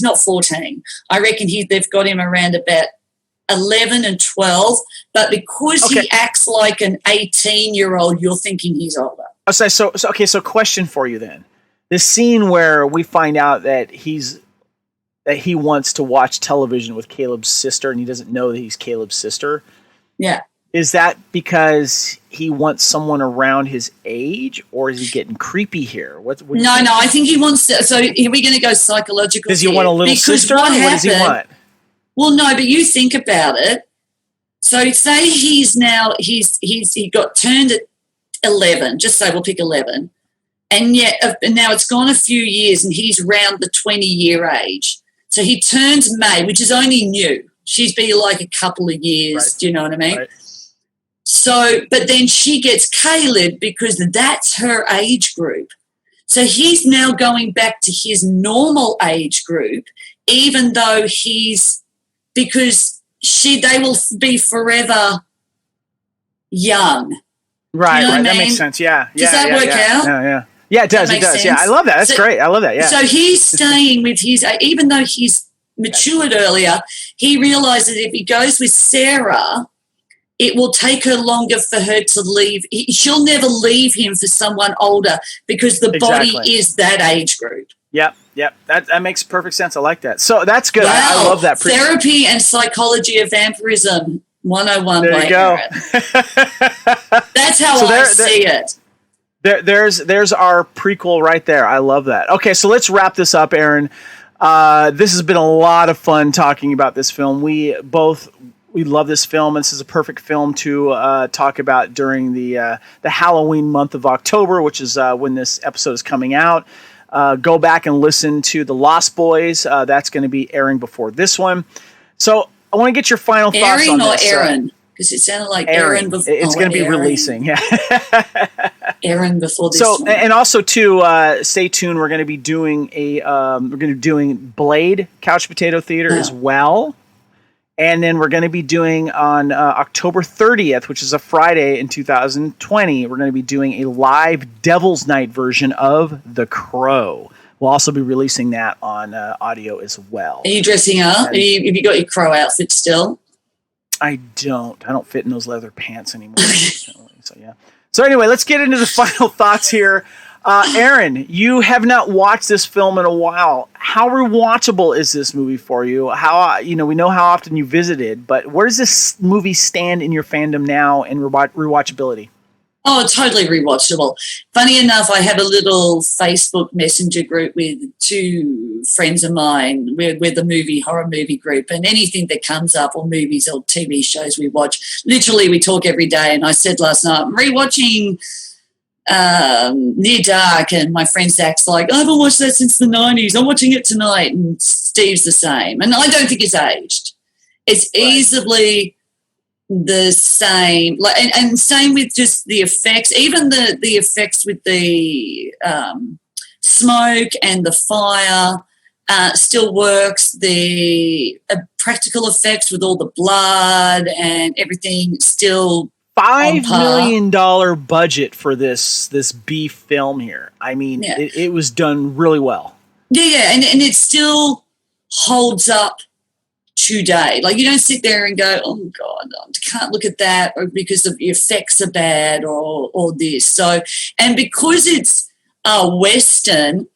not 14. I reckon they've got him around about 11 and 12. But because he acts like an 18-year-old, you're thinking he's older. So question for you then. The scene where we find out that he wants to watch television with Caleb's sister and he doesn't know that he's Caleb's sister. Yeah. Is that because he wants someone around his age, or is he getting creepy here? No, I think he wants to. So are we going to go psychological? Does he want a little sister? What does he want? Well, no, but you think about it. So say he got turned at 11. Just say we'll pick 11. And now it's gone a few years and he's around the 20-year age. So he turns May, which is only new. She's been like a couple of years. Right. Do you know what I mean? Right. So, but then she gets Caleb because that's her age group. So he's now going back to his normal age group, even though because they will be forever young. Right, you know that makes sense. Yeah. Does that work out? Yeah. Yeah, it does. It does. Sense? Yeah, I love that. That's great. I love that. Yeah. So he's staying with even though he's matured earlier, he realizes if he goes with Sarah, it will take her longer for her to leave. She'll never leave him for someone older because the body is that age group. Yep. That makes perfect sense. I like that. So that's good. Wow. I love that. Therapy and Psychology of Vampirism 101 there you go. That's how I see it. There's our prequel right there. I love that. Okay, so let's wrap this up, Aaron. This has been a lot of fun talking about this film. We love this film. This is a perfect film to talk about during the Halloween month of October, which is when this episode is coming out. Go back and listen to The Lost Boys. That's going to be airing before this one. So I want to get your final thoughts on this. Aaron? Because it sounded like Aaron before. It's going to be releasing. Yeah. Aaron before this one. And also too, stay tuned. We're going to be doing Blade Couch Potato Theater as well. And then we're going to be doing on October 30th, which is a Friday in 2020, we're going to be doing a live Devil's Night version of The Crow. We'll also be releasing that on audio as well. Are you dressing up? Have you got your Crow outfit still? I don't fit in those leather pants anymore. So yeah. So anyway, let's get into the final thoughts here. Aaron, you have not watched this film in a while. How rewatchable is this movie for you? How we know how often you visited, but where does this movie stand in your fandom now in rewatchability? Oh, totally rewatchable. Funny enough, I have a little Facebook Messenger group with two friends of mine. We're the horror movie group, and anything that comes up, or movies or TV shows we watch, literally we talk every day. And I said last night, I'm rewatching Near Dark, and my friend Zach's like, I haven't watched that since the 90s. I'm watching it tonight. And Steve's the same. And I don't think it's aged. It's easily the same, and same with just the effects, even the effects with the smoke and the fire still works. The practical effects with all the blood and everything still $5 million budget for this B film here. I mean, it was done really well. Yeah, and it still holds up today. Like, you don't sit there and go, oh God, I can't look at that, or because the effects are bad, or this. So, and because it's Western,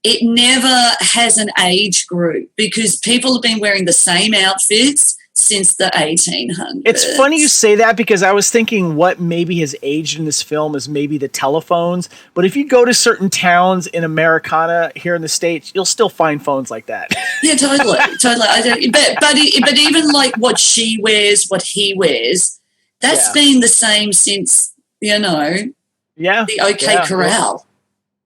it never has an age group because people have been wearing the same outfits since the 1800s. It's funny you say that because I was thinking what maybe has aged in this film is maybe the telephones. But if you go to certain towns in Americana here in the States, you'll still find phones like that. Yeah, totally. But even like what she wears, what he wears, that's been the same since, the OK Corral.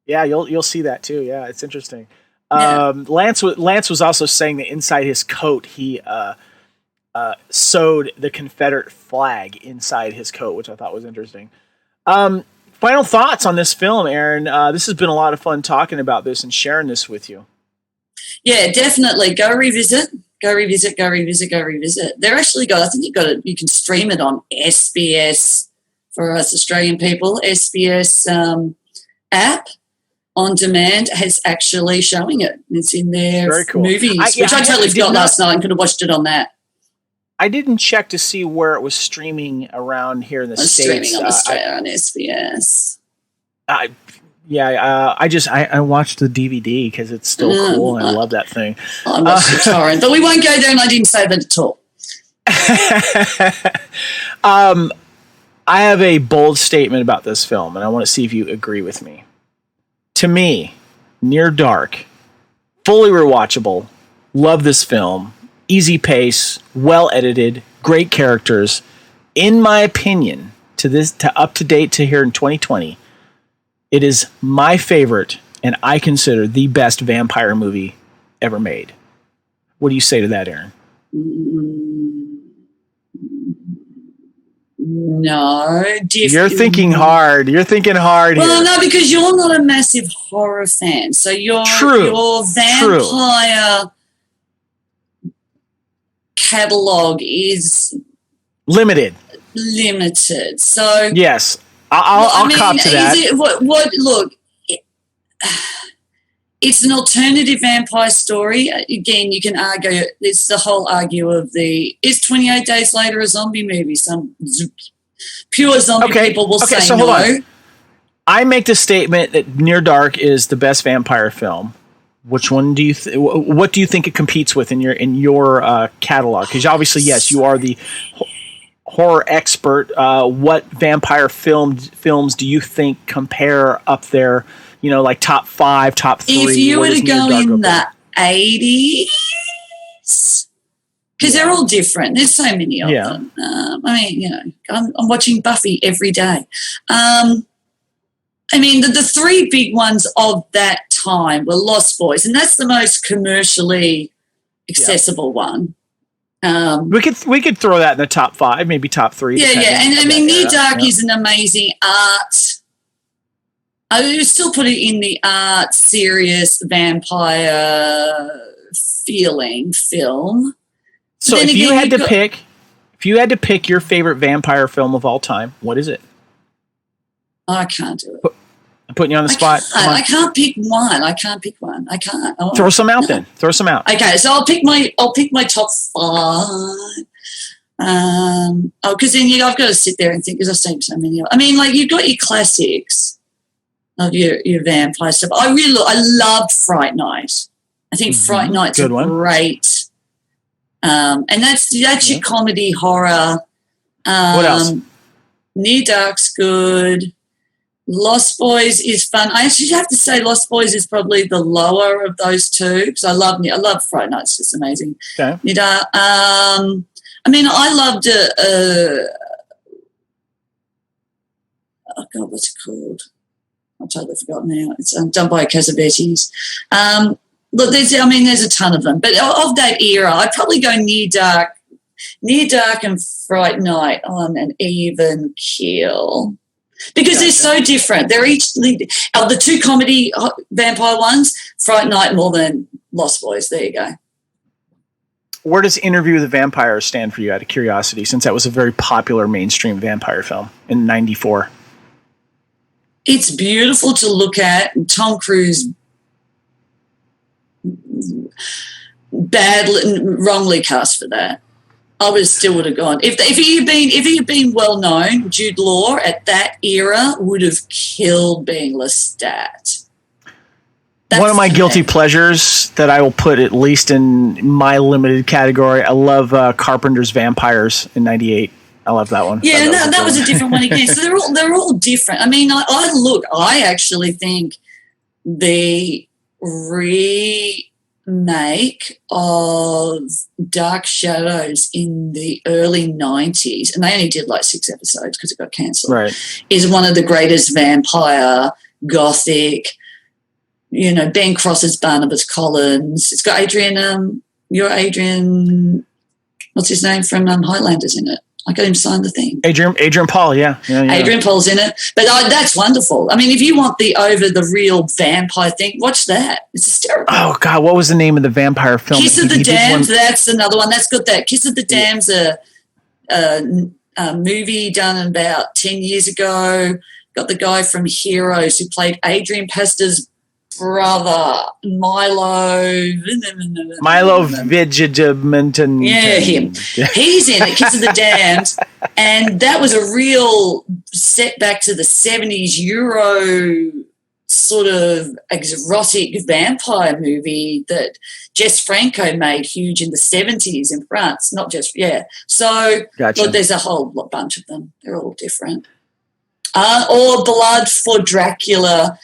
Yeah, you'll see that too. Yeah, it's interesting. Lance was also saying that inside his coat he sewed the Confederate flag inside his coat, which I thought was interesting. Final thoughts on this film, Aaron. This has been a lot of fun talking about this and sharing this with you. Yeah, definitely. Go revisit. Go revisit. They're actually got. I think you can stream it on SBS for us Australian people. SBS app on demand has actually showing it. It's in their movies, which I totally forgot last night. I could have watched it on that. I didn't check to see where it was streaming around here in the States. Streaming on Australia on SBS. I watched the DVD because it's still cool and I love that thing. I watched the torrent, but we won't go there, and I didn't say that at all. I have a bold statement about this film, and I want to see if you agree with me. To me, Near Dark, fully rewatchable, love this film, easy pace, well edited, great characters. In my opinion, to up to date to here in 2020, it is my favorite, and I consider the best vampire movie ever made. What do you say to that, Aaron? No. You're thinking hard. You're thinking hard well, here. No, because you're not a massive horror fan. So your vampire catalog is limited. So yes, I'll cop to that. Look, it's an alternative vampire story. Again, you can argue, it's the whole argue of is 28 Days Later a zombie movie? Some pure zombie people will say so no. Hold on. I make the statement that Near Dark is the best vampire film. Which one do you what do you think it competes with in your catalog? Because obviously, yes, you are the horror expert. What vampire films do you think compare up there? You know, like top 5, top 3. If you were to go in the 80s, because they're all different. There's so many of them. I'm watching Buffy every day. The 3 big ones of that time were Lost Boys, and that's the most commercially accessible one. We could throw that in the top 5, maybe top 3. Yeah. And Near Dark is an amazing art. I would still put it in the art, serious vampire feeling film. So if you had to pick your favorite vampire film of all time, what is it? I can't do it. I'm putting you on the spot. I can't pick one. I can't. Throw some out then. Throw some out. Okay, so I'll pick my top 5. Because then I've got to sit there and think, because I've seen so many. You've got your classics of your vampire stuff. I loved Fright Night. I think Fright Night's a great. And that's your comedy horror. What else? Near Dark's good. Lost Boys is fun. I actually have to say Lost Boys is probably the lower of those two because I love Fright Night. It's just amazing. Okay. I loved what's it called? I've totally forgotten now. It's done by Cassavetes. Look, there's a ton of them. But of that era, I'd probably go Near Dark and Fright Night on an even keel. Because they're so different. They're each of the 2 comedy vampire ones, Fright Night more than Lost Boys. There you go. Where does Interview with the Vampire stand for you out of curiosity, since that was a very popular mainstream vampire film in 94? It's beautiful to look at. Tom Cruise wrongly cast for that. I would have gone. If he had been well known, Jude Law at that era would have killed being Lestat. One of my guilty pleasures that I will put at least in my limited category. I love Carpenter's Vampires in '98. I love that one. Yeah, that was a different one again. So they're all different. I actually think the remake of Dark Shadows in the early 90s, and they only did 6 episodes because it got cancelled, right, is one of the greatest vampire, gothic, Ben Cross's Barnabas Collins. It's got Adrian, what's his name from Highlanders in it? I got him to sign the thing. Adrian Paul, yeah. Adrian Paul's in it. But that's wonderful. I mean, if you want the over-the-real vampire thing, watch that. It's hysterical. Oh, God, what was the name of the vampire film? Kiss of the Damned, that's another one. That's good. That Kiss of the Damned's a movie done about 10 years ago. Got the guy from Heroes who played Adrian Pasdar's brother, Milo Vigidementon. Yeah, him. He's in it, Kiss of the Damned, and that was a real setback to the 70s Euro sort of erotic vampire movie that Jess Franco made huge in the 70s in France. Not just, So, gotcha. Look, there's a whole bunch of them. They're all different. Or Blood for Dracula,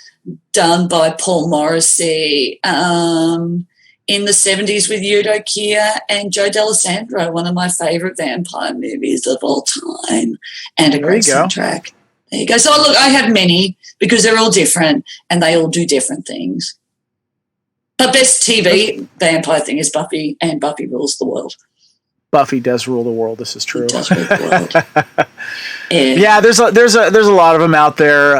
done by Paul Morrissey in the 70s with Udo Kier and Joe D'Alessandro, one of my favourite vampire movies of all time, and a great soundtrack. There you go. So, look, I have many because they're all different and they all do different things. But best TV vampire thing is Buffy, and Buffy rules the world. Buffy does rule the world. This is true. It does rule the world. Yeah, there's a lot of them out there,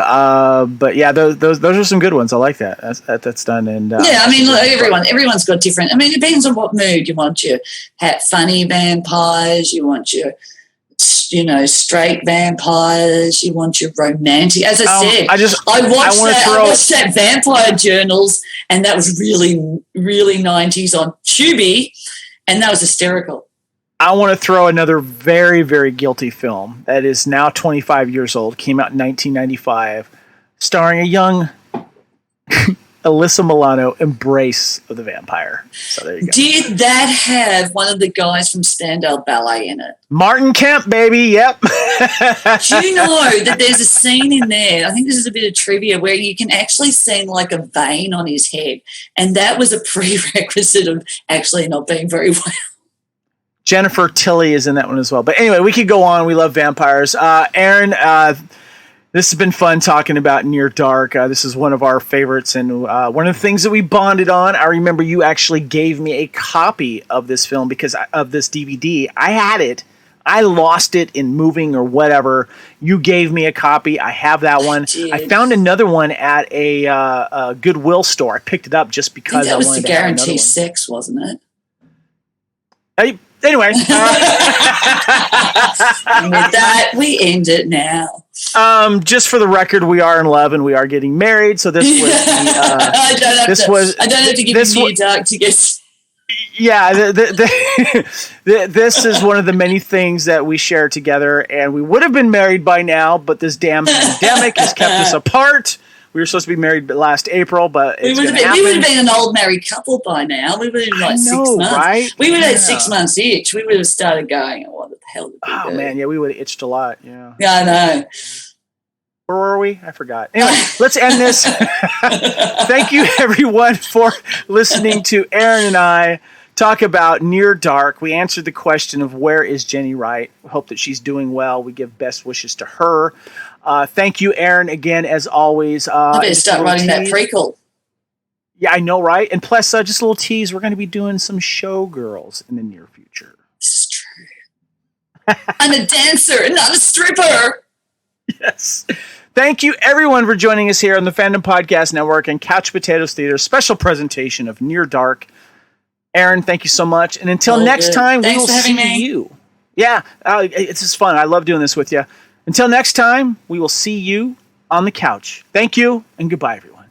but yeah, those are some good ones. I like that. That's done. And I mean, look, everyone's got different. I mean, it depends on what mood you want. Your funny vampires, you want your straight vampires, you want your romantic. As I said, I watched that Vampire Journals, and that was really, really 90s on Tubi, and that was hysterical. I want to throw another very, very guilty film that is now 25 years old, came out in 1995, starring a young Alyssa Milano, Embrace of the Vampire. So there you go. Did that have one of the guys from Standard Ballet in it? Martin Kemp, baby, yep. Do you know that there's a scene in there, I think this is a bit of trivia, where you can actually see like a vein on his head, and that was a prerequisite of actually not being very well. Jennifer Tilly is in that one as well. But anyway, we could go on. We love vampires. Aaron, this has been fun talking about Near Dark. This is one of our favorites and one of the things that we bonded on. I remember you actually gave me a copy of this film because of this DVD. I had it. I lost it in moving or whatever. You gave me a copy. I have that one. I found another one at a Goodwill store. I picked it up just because I wanted to have another one. That was to guarantee sex, wasn't it? Anyway. And with that, we end it now. Just for the record, we are in love and we are getting married. So this was I don't have to give you Near Dark to get. Yeah, this is one of the many things that we share together, and we would have been married by now, but this damn pandemic has kept us apart. We were supposed to be married last April, but we would have been an old married couple by now. We would have been 6 months. Right? We would have had 6 months each. We would have started going, what the hell did we do? Oh, man, yeah, we would have itched a lot. Yeah, I know. Where were we? I forgot. Anyway, let's end this. Thank you, everyone, for listening to Aaron and I talk about Near Dark. We answered the question of where is Jenny Wright. We hope that she's doing well. We give best wishes to her. Thank you, Aaron, again, as always. I better start writing that prequel. Yeah, I know, right? And plus, just a little tease, we're going to be doing some showgirls in the near future. This is true. I'm a dancer, not a stripper. Yes. Thank you, everyone, for joining us here on the Fandom Podcast Network and Couch Potatoes Theater special presentation of Near Dark. Aaron, thank you so much. And until next time, we will see you. Yeah, it's just fun. I love doing this with you. Until next time, we will see you on the couch. Thank you, and goodbye, everyone.